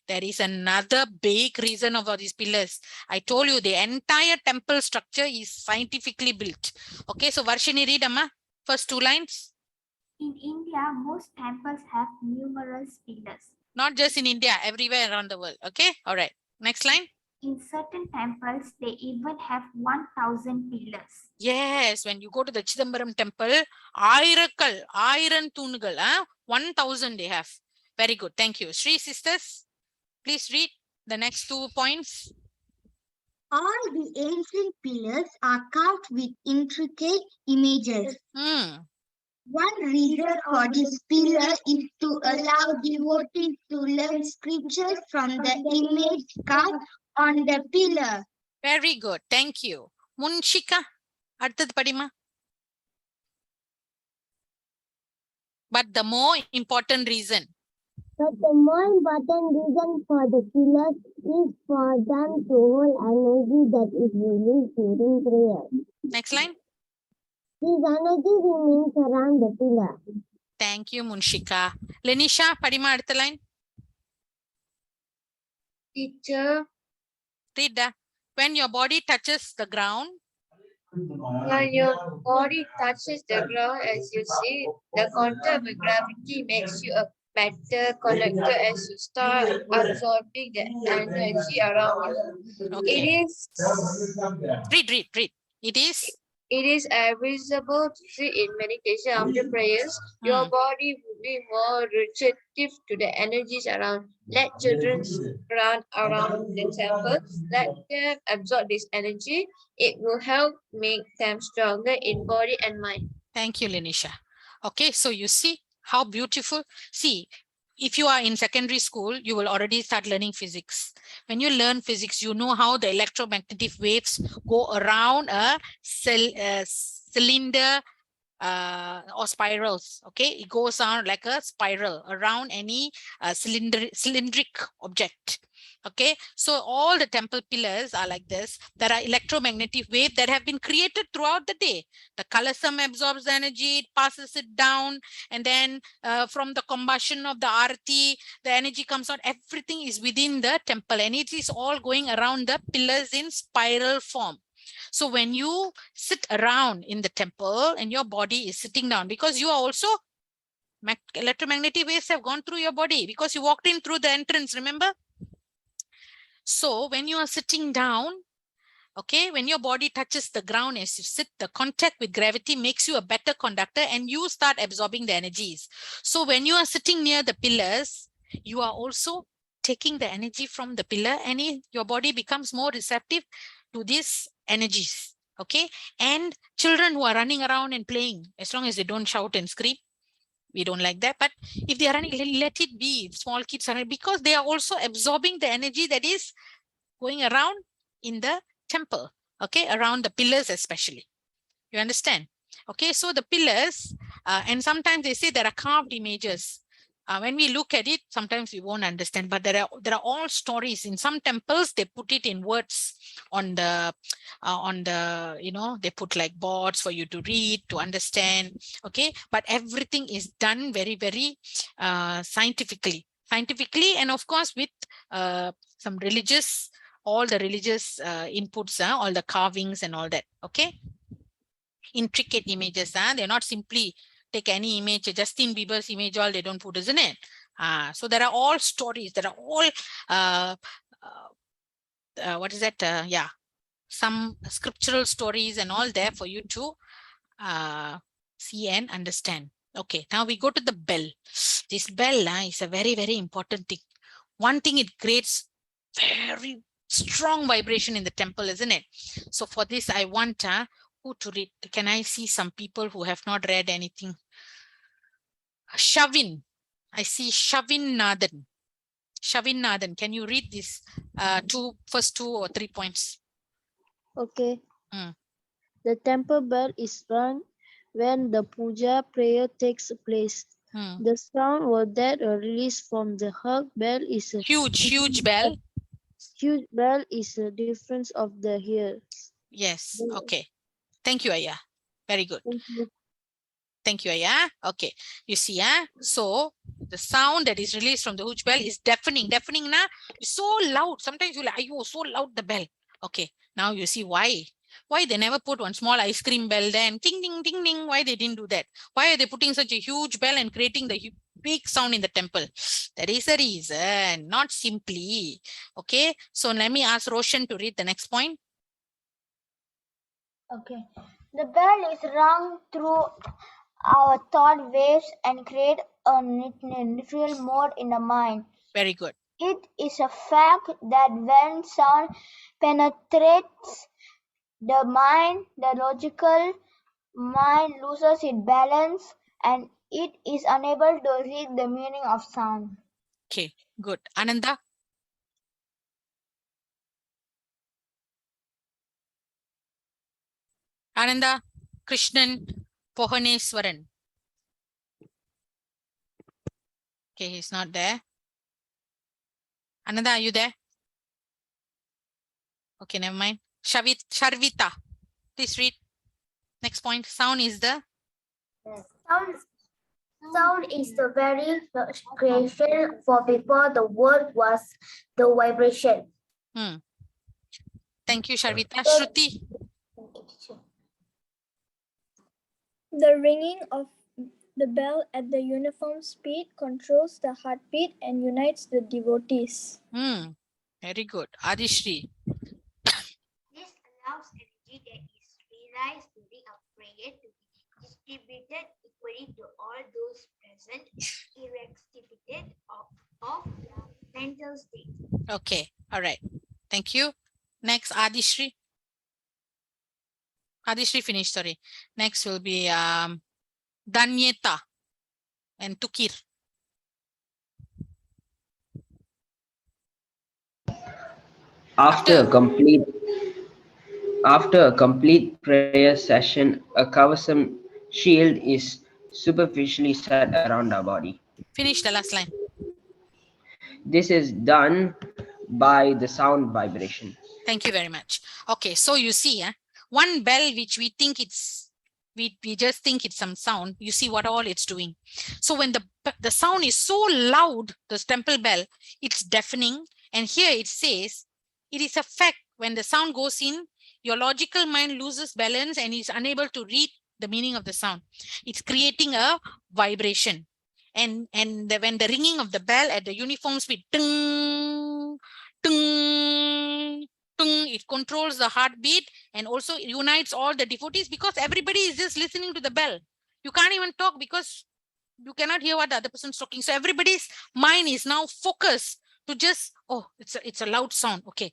There is another big reason of all these pillars. I told you the entire temple structure is scientifically built. Okay, so Varshini, read Amma, first 2 lines. In India, most temples have numerous pillars. Not just in India, everywhere around the world. Okay, all right. Next line. In certain temples, they even have 1,000 pillars. Yes, when you go to the Chidambaram temple, iron toonugal, 1,000 they have. Very good, thank you. Sri sisters, please read the next 2 points. All the ancient pillars are carved with intricate images. One reason for this pillar is to allow devotees to learn scriptures from the image carved on the pillar. Very good, thank you. Munshika, அடுத்தது படிமா. But the more important reason. But the more important reason for the pillars is for them to hold energy that is released during prayer. Next line. This energy remains around the pillar. Thank you, Munshika. Lenisha, padima அடுத்த line. Teacher. Read that. When your body touches the ground. When your body touches the ground, as you see, the contact with gravity makes you a better conductor as you start absorbing the energy around you. Okay. It is. Read. It is visible to see in meditation after prayers. Your body will be more receptive to the energies around. Let children run around the temple. Let them absorb this energy. It will help make them stronger in body and mind. Thank you, Lenisha. Okay, so you see how beautiful. See, if you are in secondary school, you will already start learning physics. When you learn physics, you know how the electromagnetic waves go around a cylinder or spirals. Okay, it goes on like a spiral around any cylindric object. Okay, so all the temple pillars are like this. There are electromagnetic waves that have been created throughout the day. The kalasam absorbs the energy, it passes it down, and then from the combustion of the arati, the energy comes out. Everything is within the temple, and it is all going around the pillars in spiral form. So when you sit around in the temple and your body is sitting down, because you are also electromagnetic waves have gone through your body because you walked in through the entrance, remember? So when you are sitting down, okay, when your body touches the ground as you sit, the contact with gravity makes you a better conductor and you start absorbing the energies. So when you are sitting near the pillars, you are also taking the energy from the pillar and your body becomes more receptive to these energies. Okay, and children who are running around and playing, as long as they don't shout and scream, we don't like that. But if they are running, let it be. Small kids are, because they are also absorbing the energy that is going around in the temple, okay, around the pillars especially. You understand? Okay, so the pillars, and sometimes they say there are carved images. When we look at it, sometimes we won't understand, but there are all stories. In some temples, they put it in words on the they put like boards for you to read, to understand. Okay, but everything is done very, very scientifically, and of course with some religious, all the religious inputs, all the carvings and all that. Okay, intricate images. They're not simply take any image, Justin Bieber's image, all they don't put, isn't it? So there are all stories, there are all what is that? Yeah, some scriptural stories and all there for you to see and understand. Okay, now we go to the bell. This bell is a very, very important thing. One thing, it creates very, Strong vibration in the temple, isn't it? So for this, I want who to read. Can I see some people who have not read anything? Shavin. I see Shavin Nathan. Shavin Nathan, can you read this first 2 or 3 points? Okay. The temple bell is rung when the puja prayer takes place. The sound that released from the hug bell is a huge bell. Huge bell is a difference of the ears. Yes. Okay. Thank you, Aya. Very good. Thank you. Thank you, Aya. Okay. You see, so the sound that is released from the huge bell is deafening. Deafening na, so loud. Sometimes you're like, "Ayo, so loud the bell." Okay. Now you see why. Why they never put one small ice cream bell then ding ding ding ding. Why they didn't do that? Why are they putting such a huge bell and creating the big sound in the temple? That is the reason, not simply. Okay. So let me ask Roshan to read the next point. Okay. The bell is rung through our thought waves and create a neutral mode in the mind. Very good. It is a fact that when sound penetrates the mind, the logical mind loses its balance and it is unable to read the meaning of sound. Okay, good. Ananda? Ananda, Krishnan, Pohaneswaran. Okay, he's not there. Ananda, are you there? Okay, never mind. Sharvita, please read. Next point. Sound is the? Sound is the very creation for before the world was the vibration. Thank you, Sharvita. Shruti. The ringing of the bell at the uniform speed controls the heartbeat and unites the devotees. Very good. Adishri. This allows energy that is realized during a prayer to be distributed equally to all those present, irrespective of their mental state. Okay. All right. Thank you. Next, Adishri. Adishri finished, sorry. Next will be Danyeta and Tukir. After a complete prayer session, a kavasam shield is superficially set around our body. Finish the last line. This is done by the sound vibration. Thank you very much. Okay, so you see, one bell which we think we just think it's some sound, you see what all it's doing. So when the sound is so loud, this temple bell, it's deafening. And here it says, it is a fact when the sound goes in, your logical mind loses balance and is unable to read the meaning of the sound. It's creating a vibration. And when the ringing of the bell at the uniform speed, ting, ting, ting, it controls the heartbeat and also unites all the devotees because everybody is just listening to the bell. You can't even talk because you cannot hear what the other person's talking. So everybody's mind is now focused to just, oh, it's a loud sound. Okay.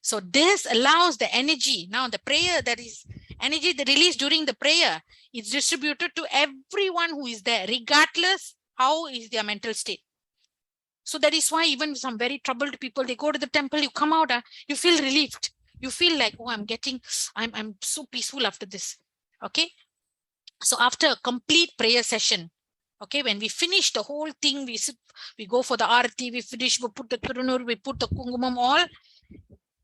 So this allows the energy. Now the prayer, that is energy that released during the prayer, is distributed to everyone who is there, regardless how is their mental state. So that is why even some very troubled people, they go to the temple, you come out, you feel relieved. You feel like, oh, I'm so peaceful after this. Okay. So after a complete prayer session, okay, when we finish the whole thing, we go for the arati, we finish, we put the kurunur, we put the kungumam, all.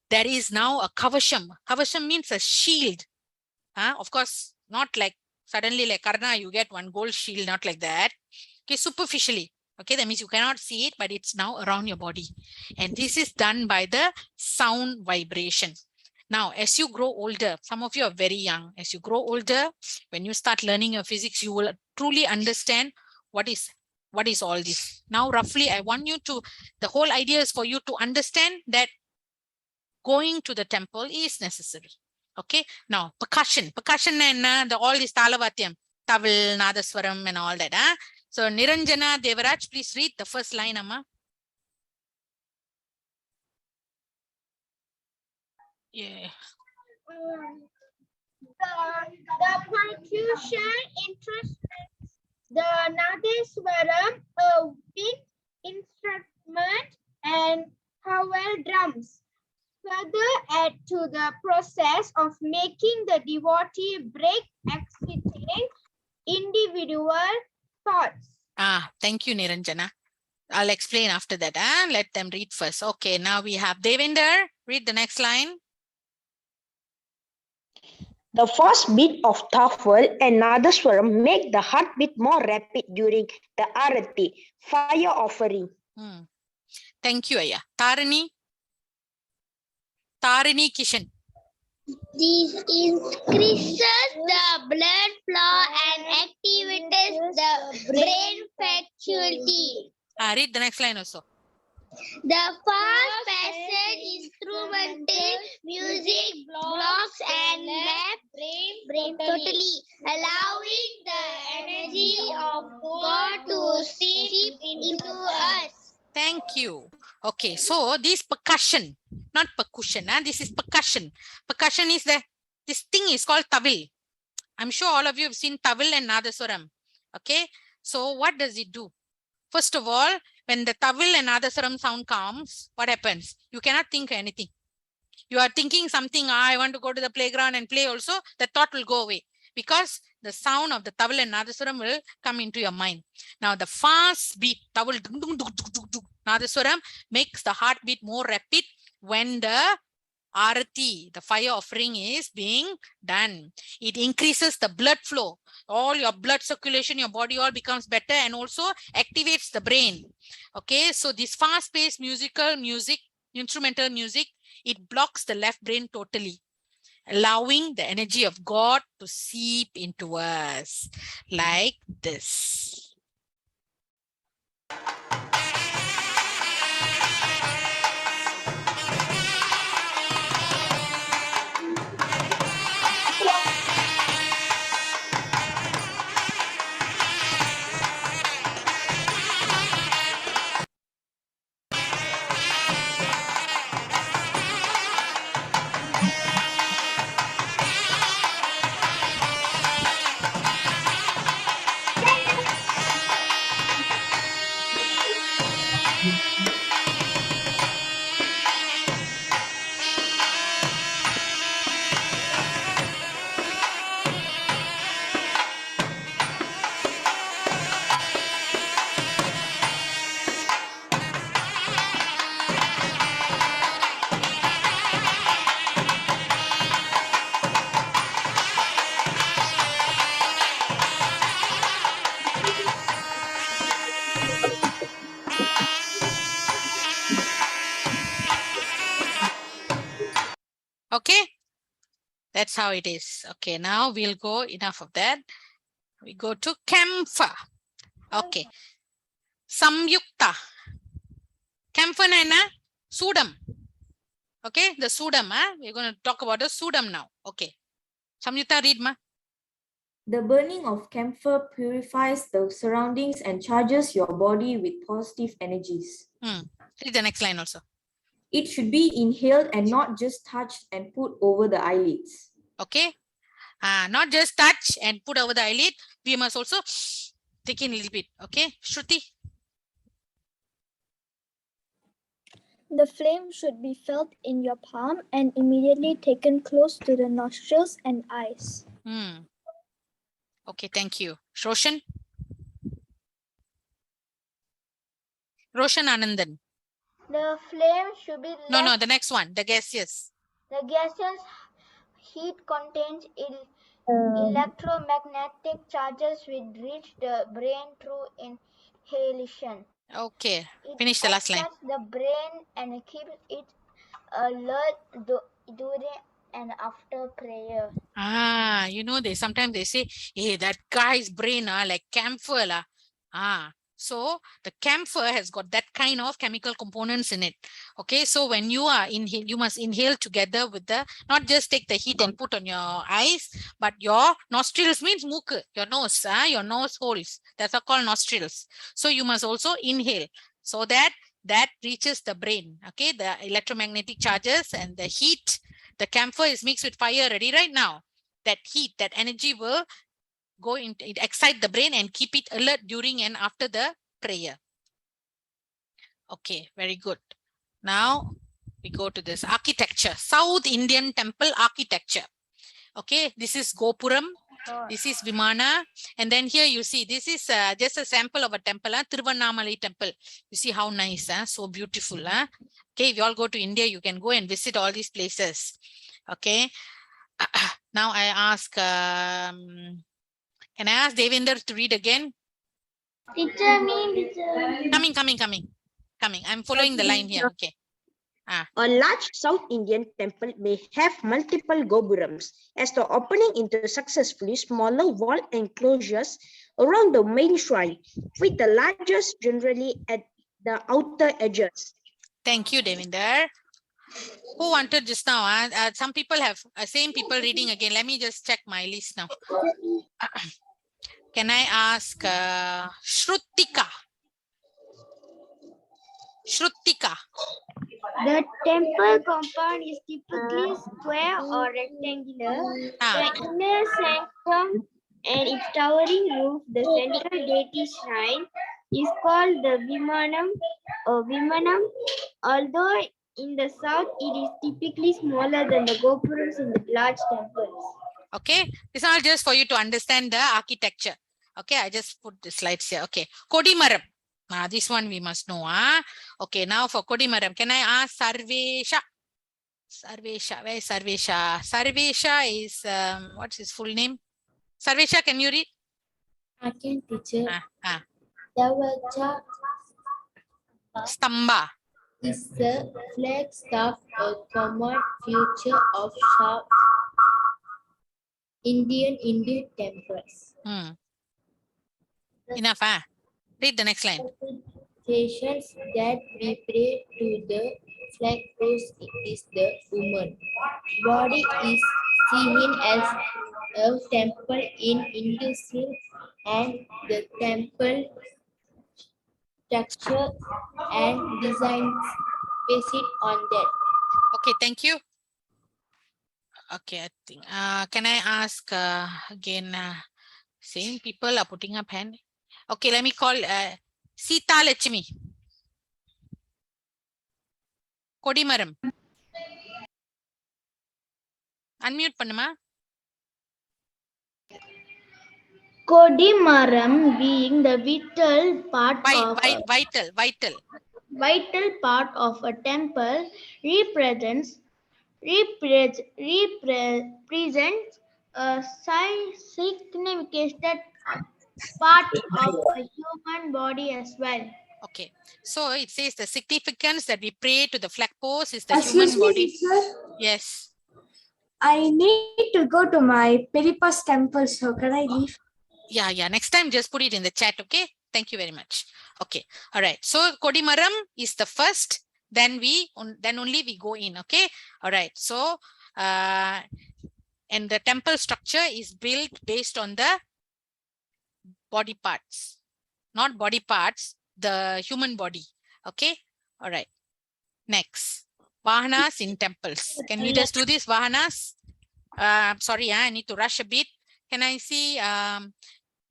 There is now a kavasham. Kavasham means a shield. Of course, not like suddenly like Karna, you get one gold shield, not like that. Okay, superficially. Okay, that means you cannot see it, but it's now around your body. And this is done by the sound vibration. Now, as you grow older, some of you are very young. As you grow older, when you start learning your physics, you will truly understand what is all this. Now, roughly, I want you to, the whole idea is for you to understand that going to the temple is necessary. Okay. Now, percussion and all this talavatyam, tavil, nadaswaram and all that. So, Niranjana Devaraj, please read the first line, Amma. Yeah. The percussion instruments, the Nadeswaram, a wind instrument, and Howell drums further add to the process of making the devotee break exciting individual thoughts. Thank you, Niranjana. I'll explain after that. Let them read first. Okay, now we have Devinder. Read the next line. The fast beat of Tafel and Nadaswaram make the heartbeat more rapid during the Arati, fire offering. Thank you, Aya. Tarini Kishan. This increases the blood flow and activates the brain faculty. Read the next line also. The fast passage instrumental music blocks and left brain totally, allowing the energy of God to seep into us. Thank you. Okay, so this percussion, not percussion, this is percussion. Percussion is this thing is called tawil. I'm sure all of you have seen tawil and nadaswaram. Okay, so what does it do? First of all, when the tawil and nadaswaram sound comes, what happens? You cannot think anything. You are thinking something, I want to go to the playground and play also, the thought will go away because the sound of the tawil and nadaswaram will come into your mind. Now the fast beat, tawil, nadaswaram makes the heartbeat more rapid when the Arati, the fire offering, is being done. It increases the blood flow. All your blood circulation, your body all becomes better and also activates the brain. Okay, so this fast-paced instrumental music, it blocks the left brain totally, allowing the energy of God to seep into us like this. Okay, that's how it is. Okay, now we'll go, enough of that. We go to camphor. Okay, Samyukta. Camphor na Sudam. Okay, the Sudam. We're going to talk about the Sudam now. Okay, Samyukta, read ma. The burning of camphor purifies the surroundings and charges your body with positive energies. Read the next line also. It should be inhaled and not just touched and put over the eyelids. Okay, not just touch and put over the eyelid. We must also take in a little bit. Okay, Shruti. The flame should be felt in your palm and immediately taken close to the nostrils and eyes. Okay, thank you. Roshan? Roshan Anandan. The flame should be No, the next one, the gaseous. The gaseous heat contains electromagnetic charges which reach the brain through inhalation. Okay, finish the last line. It the brain and keeps it alert during and after prayer. Sometimes they say, hey, that guy's brain like camphor. So the camphor has got that kind of chemical components in it. Okay, so when you are inhale, you must inhale together with not just take the heat and put on your eyes, but your nostrils means muk, your nose holes. That's called nostrils. So you must also inhale so that reaches the brain. Okay, the electromagnetic charges and the heat The camphor is mixed with fire already right now. That heat, that energy will go into it, excite the brain and keep it alert during and after the prayer. Okay, very good. Now we go to this architecture, South Indian temple architecture. Okay, this is Gopuram, this is Vimana, and then here you see this is just a sample of a temple, Tiruvannamalai temple. You see how nice, so beautiful. Okay, if you all go to India, you can go and visit all these places. Okay, now I ask, can I ask Devinder to read again? Teacher, me, teacher. Coming. I'm following the line here. Okay. A large South Indian temple may have multiple gopurams as the opening into successfully smaller wall enclosures around the main shrine, with the largest generally at the outer edges. Thank you, Devinder. Who wanted just now? Some people have same people reading again. Let me just check my list now. Can I ask Shrutika? Shrutika. The temple compound is typically square or rectangular. The inner sanctum and its towering roof, the central deity shrine, is called the Vimanam or Vimanam. Although in the south it is typically smaller than the gopurams in the large temples. Okay, this is all just for you to understand the architecture. Okay, I just put the slides here. Okay, Kodimaram. This one we must know. Okay, now for Kodimaram, can I ask Sarvesha? Sarvesha, where is Sarvesha? Sarvesha is, what's his full name? Sarvesha, can you read? I can, teacher. Davacha Stamba is the flagstaff, a common feature of South Indian Hindu temples. Enough, Read the next line. Patients that we pray to the flag post is the woman. Body is seen as a temple in Hinduism, and the temple structure and designs based on that. Okay, thank you. Okay, I think. Can I ask again? Same people are putting up hand. Okay, let me call Sita Lachmi. Kodimaram. Unmute panuma. Kodimaram, being the vital part of a temple, represents a significant part of a human body as well. Okay, so it says the significance that we pray to the flag post is the human body. Teacher? Yes. I need to go to my Peripas temple, so can I leave? Yeah. Next time, just put it in the chat, okay? Thank you very much. Okay, all right. So Kodimaram is the first. Then only we go in, okay? All right. So, and the temple structure is built based on the body parts, not body parts, the human body. Okay. All right. Next, Vahanas in temples. Can we just do this? Vahanas. Sorry, I need to rush a bit. Can I see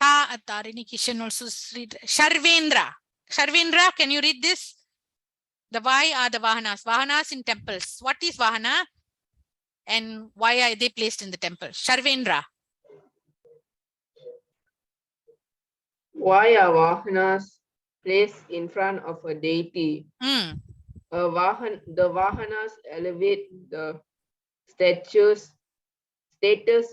Tarini Kishan also read? Sharvendra. Sharvendra, can you read this? Why are the Vahanas? Vahanas in temples. What is Vahana? And why are they placed in the temple? Sharvendra. Why are Vahanas placed in front of a deity? The Vahanas elevate the status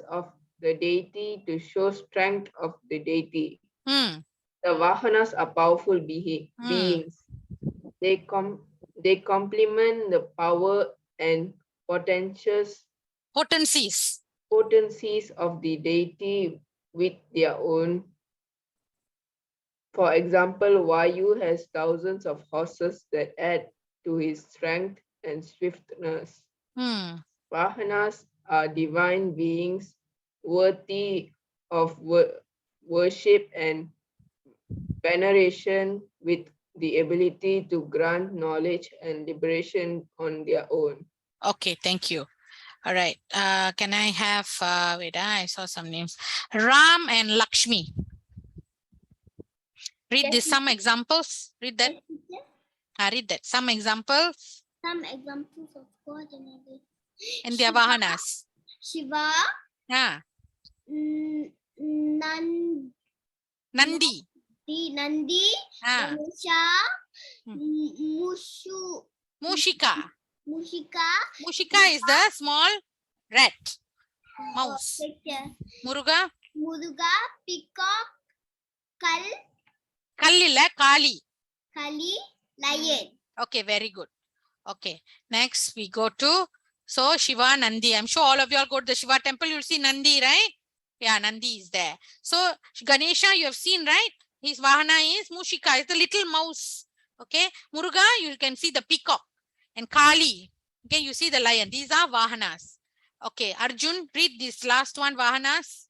of the deity to show strength of the deity. The Vahanas are powerful beings. They complement the power and potencies of the deity with their own. For example, Vayu has thousands of horses that add to his strength and swiftness. Vahanas are divine beings worthy of worship and veneration, with the ability to grant knowledge and liberation on their own. Okay, thank you. All right. Can I have, wait, I saw some names. Ram and Lakshmi. Read this, some examples. Read that. Read that. Some examples. Some examples of God and their vahanas. Shiva. Nandi. Nandi. Ganesha. Mushika. Mushika. Mushika is the small rat. Mouse. Muruga. Muruga. Peacock. Kallila. Kali. Kali. Lion. Okay, very good. Okay, next we go to, so Shiva, Nandi. I'm sure all of you all go to the Shiva temple, you'll see Nandi, right? Yeah, Nandi is there. So Ganesha, you have seen, right? His vahana is Mushika, it's the little mouse. Okay, Muruga, you can see the peacock. And Kali, okay, you see the lion. These are vahanas. Okay, Arjun, read this last one, vahanas.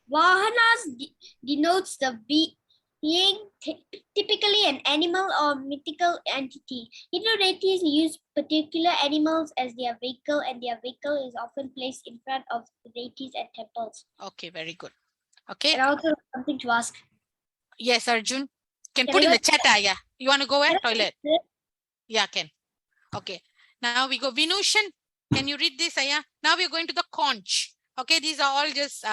Vahanas denotes the being typically an animal or mythical entity. Hindu deities use particular animals as their vehicle, and their vehicle is often placed in front of the deities at temples. Okay, very good. Okay. And also something to ask. Yes, Arjun. Can put in the chat, yeah. You want to go at toilet? Yeah, can. Okay. Now we go. Vinushan, can you read this, Aya? Now we're going to the conch. Okay, these are all just,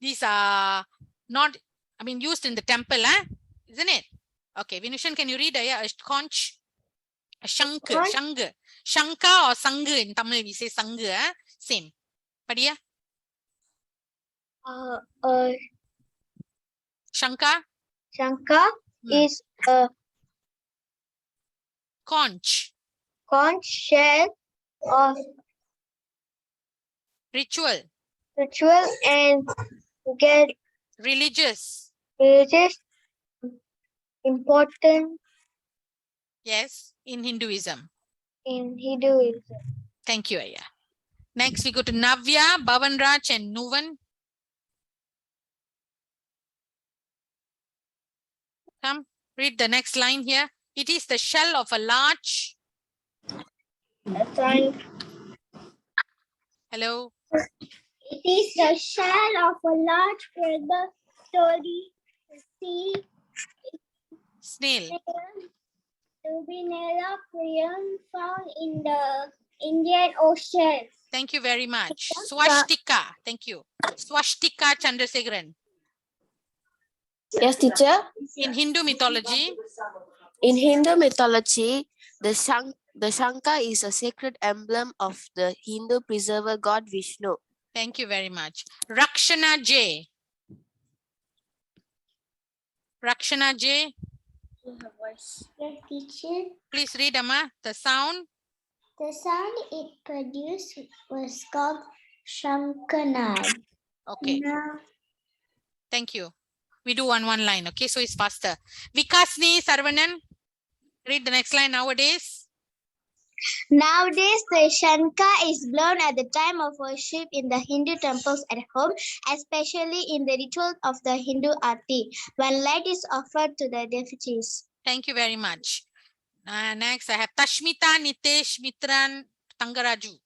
these are not, I mean, used in the temple, isn't it? Okay, Vinushan, can you read a conch? A shanka, shanga. Shanka or sanga in Tamil, we say sanga, same. Padiya? Shanka? Shanka is a conch. Conch shell of ritual and get religious important. Yes, in Hinduism. In Hinduism. Thank you, Aya. Next we go to Navya, Bhavanraj and Nuvan. Come, read the next line here. It is the shell of a large. Hello. It is the shell of a large predatory sea snail. Tubinella prion found in the Indian Ocean. Thank you very much. Swastika. Thank you. Swastika Chandrasekharan. Yes, teacher. In Hindu mythology. In Hindu mythology, the Shankha is a sacred emblem of the Hindu preserver god Vishnu. Thank you very much. Rakshana J. Rakshana J. Yes, teacher. Please read, Amma. The sound. The sound it produced was called Shankanad. Okay. Thank you. We do one line. Okay, so it's faster. Vikasni Sarvanan. Read the next line nowadays. Nowadays, the Shankha is blown at the time of worship in the Hindu temples at home, especially in the ritual of the Hindu Aarti, when light is offered to the deities. Thank you very much. Next, I have Tashmita, Nitesh, Mitran, Tangaraju.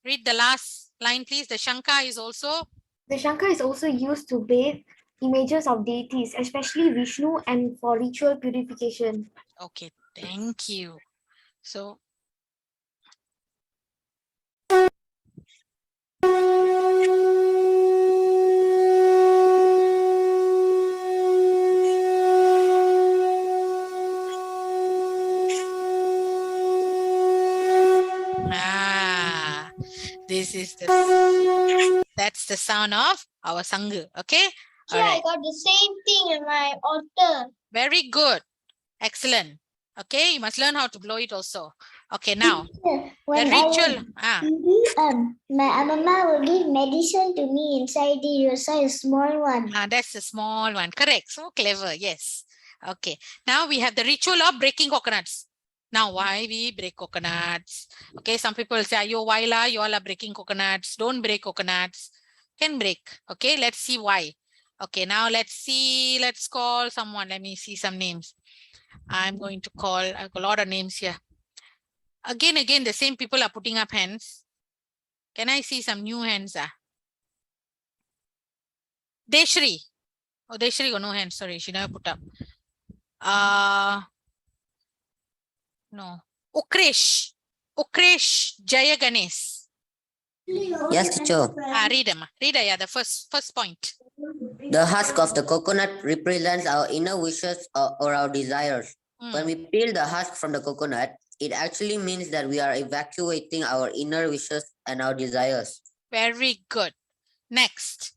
Read the last line, please. The Shankha is also... The Shankha is also used to bathe images of deities, especially Vishnu, and for ritual purification. Okay, thank you. So, this is the, that's the sound of our Sangha. Okay. Yeah, right. I got the same thing in my altar. Very good. Excellent. Okay, you must learn how to blow it also. Okay, now when the ritual. My mama will give medicine to me inside a small one. That's a small one. Correct. So clever. Yes. Okay. Now we have the ritual of breaking coconuts. Now, why we break coconuts? Okay, some people say, "Ayo, why la? You all are breaking coconuts. Don't break coconuts." Can break. Okay, let's see why. Okay, now let's see. Let's call someone. Let me see some names. I'm going to call. I've got a lot of names here. Again, the same people are putting up hands. Can I see some new hands? Deshri. Oh, Deshri got no hands. Sorry, she never put up. No. Ukresh Jaya Ganesh. Yes, teacher. Read them. Read the first point. The husk of the coconut represents our inner wishes or our desires. When we peel the husk from the coconut, it actually means that we are evacuating our inner wishes and our desires. Very good. Next.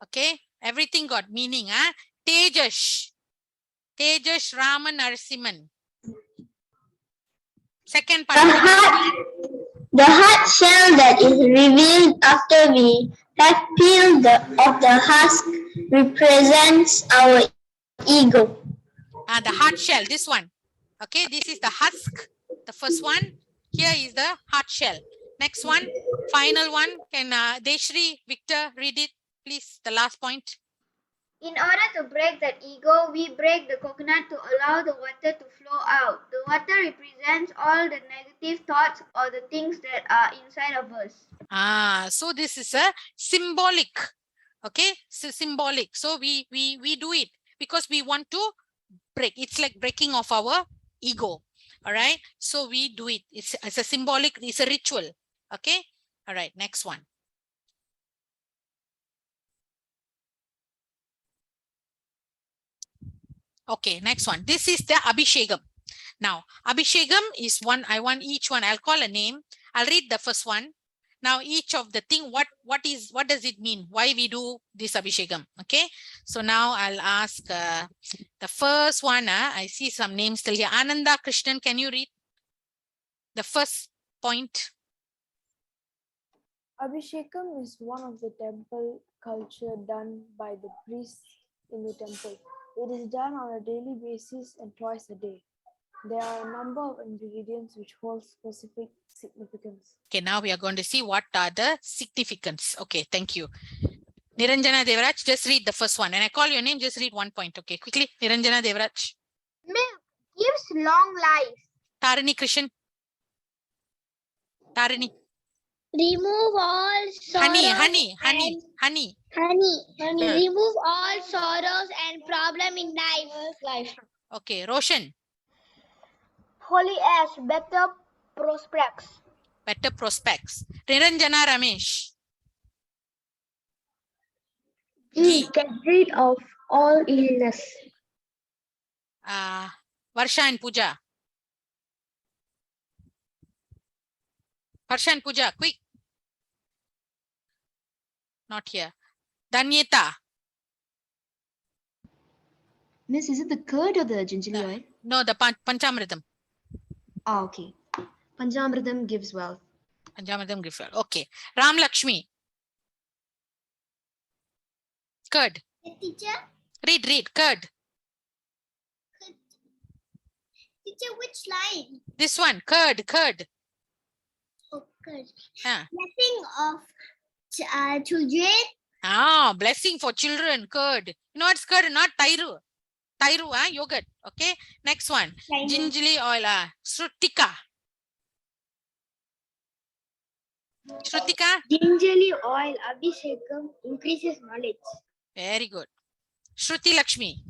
Okay, everything got meaning. Tejash Raman Narasimhan. Second part. The hard shell that is revealed after we have peeled off the husk represents our ego. The hard shell, this one. Okay, this is the husk. The first one. Here is the hard shell. Next one, final one. Can Deshri, Victor read it, please? The last point. In order to break that ego, we break the coconut to allow the water to flow out. The water represents all the negative thoughts or the things that are inside of us. So this is a symbolic. Okay, so symbolic. So we do it because we want to break. It's like breaking of our ego. All right. So we do it. It's a symbolic. It's a ritual. Okay. All right. Next one. Okay, next one. This is the Abhishekam. Now, Abhishekam is one. I want each one. I'll call a name. I'll read the first one. Now, each of the thing, what does it mean? Why we do this Abhishekam? Okay. So now I'll ask the first one. I see some names still here. Ananda Krishnan, can you read the first point? Abhishekam is one of the temple culture done by the priests in the temple. It is done on a daily basis and twice a day. There are a number of ingredients which hold specific significance. Okay, now we are going to see what are the significance. Okay, thank you. Niranjana Devraj, just read the first one. And I call your name, just read one point. Okay, quickly. Niranjana Devraj. Milk gives long life. Tarini Krishan. Tarini. Remove all sorrows. Honey. Remove all sorrows and problem in life. Okay, Roshan. Holy ash, better prospects. Better prospects. Niranjana Ramesh. Get rid of all illness. Varsha and Pooja. Varsha and Pooja, quick. Not here. Danyeta. Miss, is it the curd or the gingerly oil? No, the Panchamritam. Oh, okay. Panchamritam gives wealth. Panchamritam gives wealth. Okay. Ram Lakshmi. Curd. Teacher? Read. Curd. Teacher, which line? This one. Curd. Oh, curd. Ah. Blessing of children. Blessing for children. Curd. You know what's curd? Not Tairu. Yogurt. Okay. Next one. Gingerly oil. Shrutika. Gingerly oil, Abhishekam, increases knowledge. Very good. Shruti Lakshmi.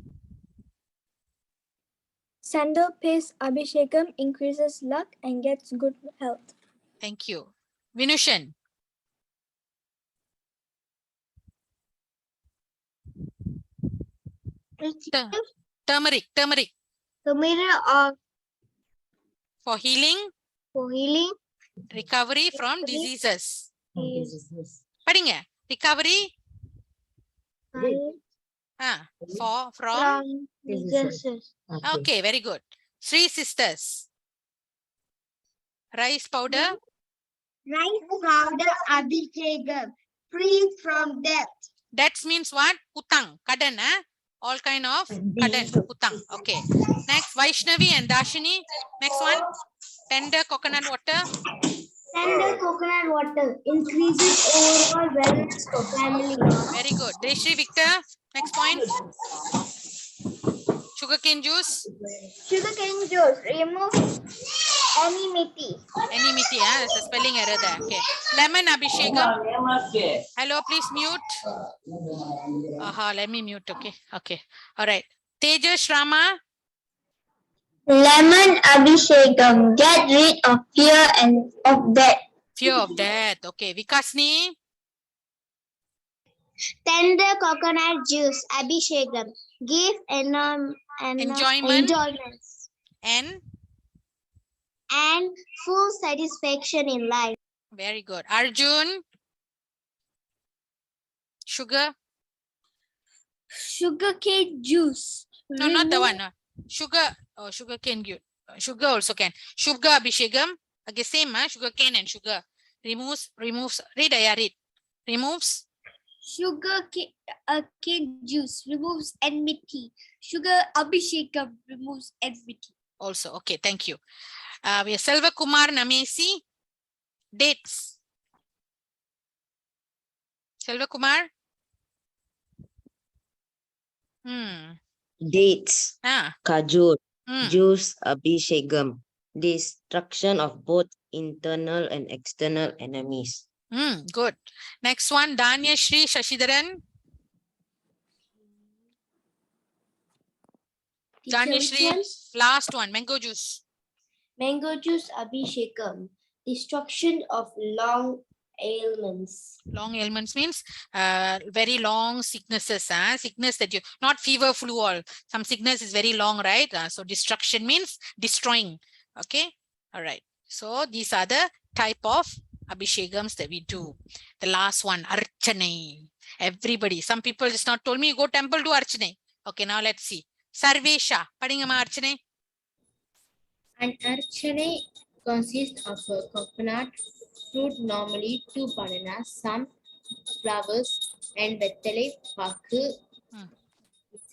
Sandal paste Abhishekam increases luck and gets good health. Thank you. Vinushan. Turmeric. For healing. Recovery from diseases. Padinga. Recovery. From diseases. Okay, very good. 3 sisters. Rice powder. Abhishekam, free from death. That means what? Utang, kadan, all kind of kadan, utang. Okay. Next, Vaishnavi and Dashini. Next one, tender coconut water. Tender coconut water increases overall wellness for family. Very good. Deshri Victor. Next point. Sugarcane juice. Sugarcane juice removes enmity. Enmity, there's a spelling error there. Okay. Lemon Abhishekam. Hello, please mute. Let me mute. Okay. Okay. All right. Tejas Rama. Lemon Abhishekam. Get rid of fear and of death. Fear of death. Okay. Vikasni. Tender coconut juice, Abhishekam. Give Enjoyment. And full satisfaction in life. Very good. Arjun. Sugar. Sugarcane juice. No, not the one. No. Sugar. Oh, sugarcane juice. Sugar also can. Sugar Abhishekam. Okay, same. Sugar cane and sugar. Removes. Read, Aya, read. Removes. Cane juice removes enmity. Sugar Abhishekam removes enmity. Also, okay, thank you. We have Selva Kumar Namesi. Dates. Selva Kumar. Dates, Kajur, juice, Abhishekam, destruction of both internal and external enemies. Good. Next one, Danya Shri Shashidaran. Danya Shri, last one, mango juice. Mango juice Abhishekam, destruction of long ailments. Long ailments means very long sicknesses. Sickness that you, not fever, flu, all. Some sickness is very long, right? So destruction means destroying. Okay. All right. So these are the type of Abhishekams that we do. The last one, Archane. Everybody, some people just not told me, go temple to Archane. Okay, now let's see. Sarvesha, Padingama Archane. An archane consists of a coconut, fruit, normally 2 bananas, some flowers, and vettale, paku,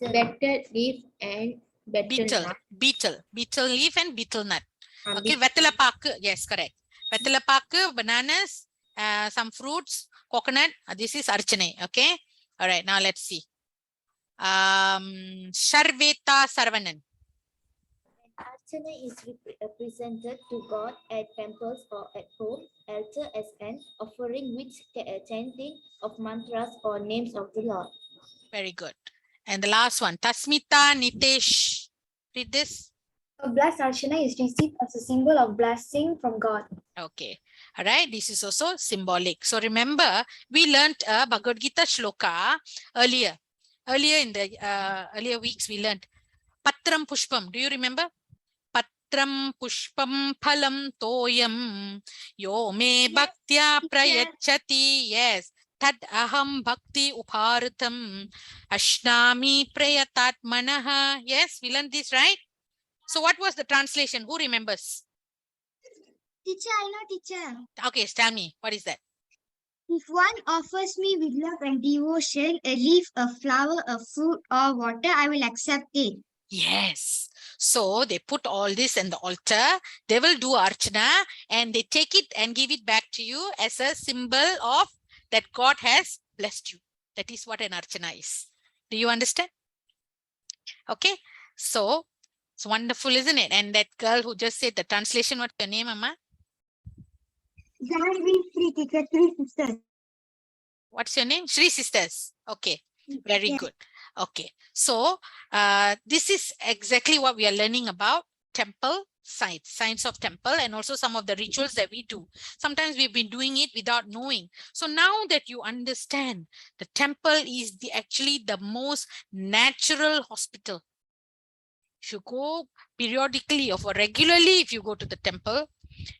betel leaf, and betel nut. Betel leaf and betel nut. Okay, vettala paku, yes, correct. Vettala paku, bananas, some fruits, coconut. This is archane. Okay. All right. Now let's see. Sharveta Sarvanan. Archana is presented to God at temples or at home, altar as an offering with chanting of mantras or names of the Lord. Very good. And the last one, Tasmita Nitesh. Read this. A blessed Archana is received as a symbol of blessing from God. Okay. All right. This is also symbolic. So remember, we learned a Bhagavad Gita shloka earlier. Earlier in the earlier weeks, we learned Patram Pushpam. Do you remember? Patram Pushpam Phalam Toyam Yo Me Bhaktya Prayachati. Yes. Tad Aham Bhakti Uparatam Ashnami Prayatat Manaha. Yes, we learned this, right? So what was the translation? Who remembers? Teacher, I know, teacher. Okay, tell me. What is that? If one offers me with love and devotion a leaf, a flower, a fruit, or water, I will accept it. Yes. So they put all this in the altar. They will do archana and they take it and give it back to you as a symbol of that God has blessed you. That is what an archana is. Do you understand? Okay. So it's wonderful, isn't it? And that girl who just said the translation, what's your name, Amma? Sri Sisters. What's your name? Sri Sisters. Okay. Very good. Okay. So this is exactly what we are learning about temple science of temple, and also some of the rituals that we do. Sometimes we've been doing it without knowing. So now that you understand, the temple is actually the most natural hospital. If you go periodically or regularly, if you go to the temple,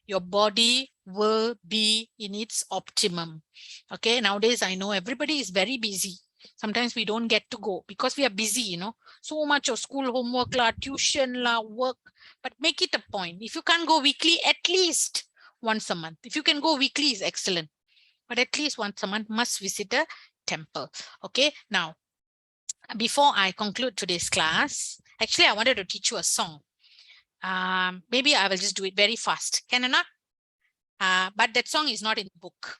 your body will be in its optimum. Okay, nowadays I know everybody is very busy. Sometimes we don't get to go because we are busy, you know, so much of school homework, tuition, work. But make it a point. If you can't go weekly, at least once a month. If you can go weekly, is excellent. But at least once a month must visit a temple. Okay, now, before I conclude today's class, actually I wanted to teach you a song. Maybe I will just do it very fast. Can I not? But that song is not in the book.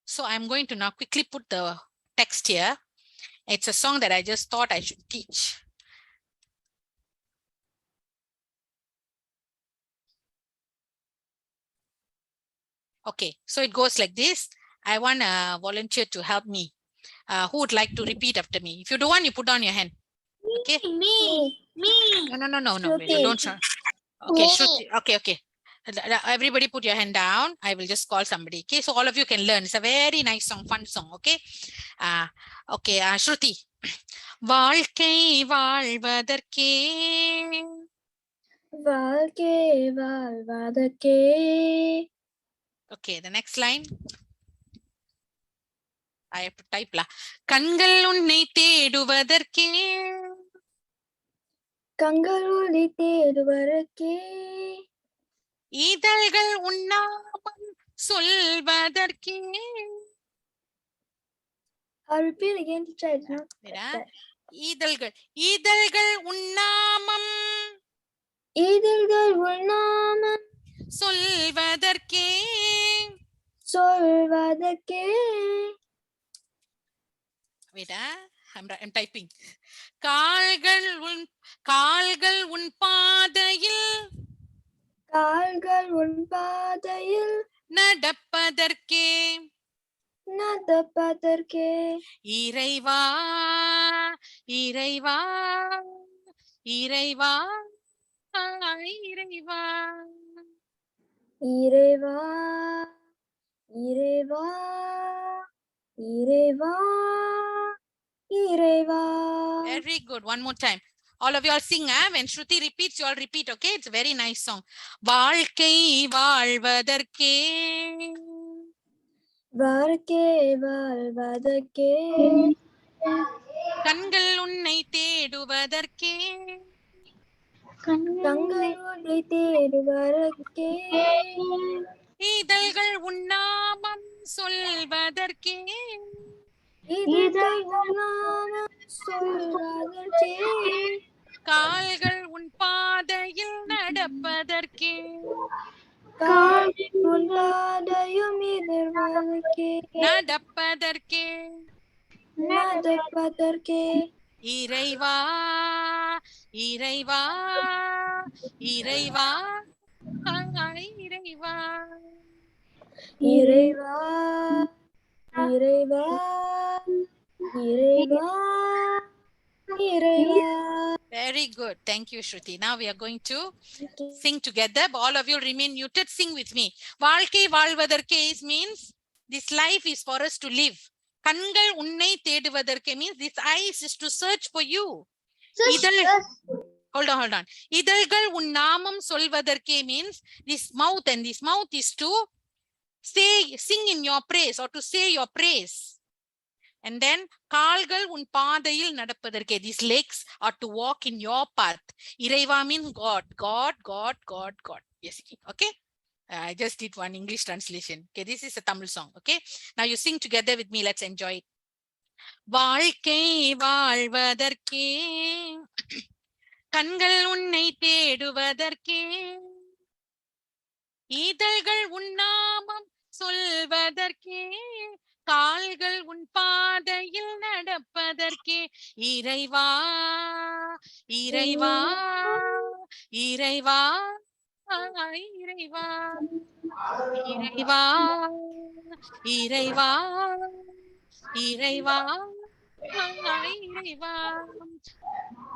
So I'm going to now quickly put the text here. It's a song that I just thought I should teach. Okay, so it goes like this. I want a volunteer to help me. Who would like to repeat after me? If you don't want, you put down your hand. Okay. Me. No. Don't shout. Okay, Shruti. Okay. Everybody put your hand down. I will just call somebody. Okay, so all of you can learn. It's a very nice song, fun song. Okay. Okay, Shruti. வாழ்க்கை வாழ்வதற்கே வாழ்க்கை வாழ்வதற்கே. Okay, the next line. I have to type la. கண்கள் உன்னை தேடுவதற்கே. கண்கள் உன்னை தேடுவதற்கே. இதழ்கள் உண்ணாமல் சொல்வதற்கே. I'll repeat again to try to இதழ்கள் உண்ணாமம். இதழ்கள் உண்ணாமம் சொல்வதற்கே. சொல்வதற்கே. Wait, I'm typing. கால்கள் உன் பாதையில். கால்கள் உன் பாதையில் நடப்பதற்கே. நடப்பதற்கே. இறைவா இறைவா இறைவா இறைவா இறைவா இறைவா இறைவா இறைவா. Very good. One more time. All of you all sing. When Shruti repeats, you all repeat. Okay, it's a very nice song. வாழ்க்கை வாழ்வதற்கே. வாழ்க்கை வாழ்வதற்கே. கண்கள் உன்னை தேடுவதற்கே. கண்கள் உன்னை தேடுவதற்கே. இதழ்கள் உண்ணாமம் சொல்வதற்கே. இதழ்கள் உண்ணாமம் சொல்வதற்கே. கால்கள் உன் பாதையில் நடப்பதற்கே. கால்கள் உன் பாதையும் எதிர்வதற்கே. நடப்பதற்கே. நடப்பதற்கே. இறைவா இறைவா இறைவா இறைவா இறைவா இறைவா இறைவா இறைவா. Very good. Thank you, Shruti. Now we are going to sing together. All of you remain muted. Sing with me. வாழ்க்கை வாழ்வதற்கே means this life is for us to live. கண்கள் உன்னை தேடுவதற்கே means this eyes is to search for you. Hold on. இதழ்கள் உன் நாமம் சொல்வதற்கே means this mouth, and this mouth is to sing in your praise or to say your praise. And then கால்கள் உன் பாதையில் நடப்பதற்கே, these legs are to walk in your path. இறைவா means God. Yes, okay. I just did one English translation. Okay, this is a Tamil song. Okay, now you sing together with me. Let's enjoy it. வாழ்க்கை வாழ்வதற்கே கண்கள் உன்னை தேடுவதற்கே. இதழ்கள் உன் நாமம் சொல்வதற்கே. கால்கள் உன் பாதையில் நடப்பதற்கே. இறைவா இறைவா இறைவா இறைவா இறைவா இறைவா இறைவா இறைவா.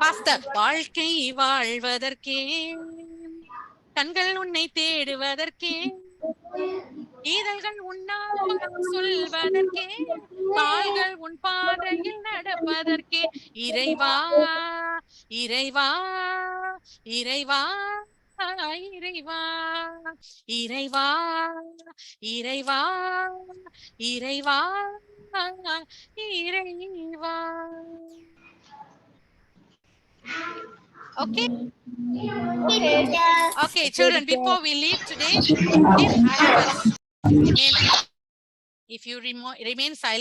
Pastor, வாழ்க்கை வாழ்வதற்கே கண்கள் உன்னை தேடுவதற்கே. இதழ்கள் உண்ணாமம் சொல்வதற்கே. கால்கள் உன் பாதையில் நடப்பதற்கே. இறைவா இறைவா இறைவா இறைவா இறைவா இறைவா இறைவா இறைவா. Okay. Okay, children, before we leave today, if you remain silent.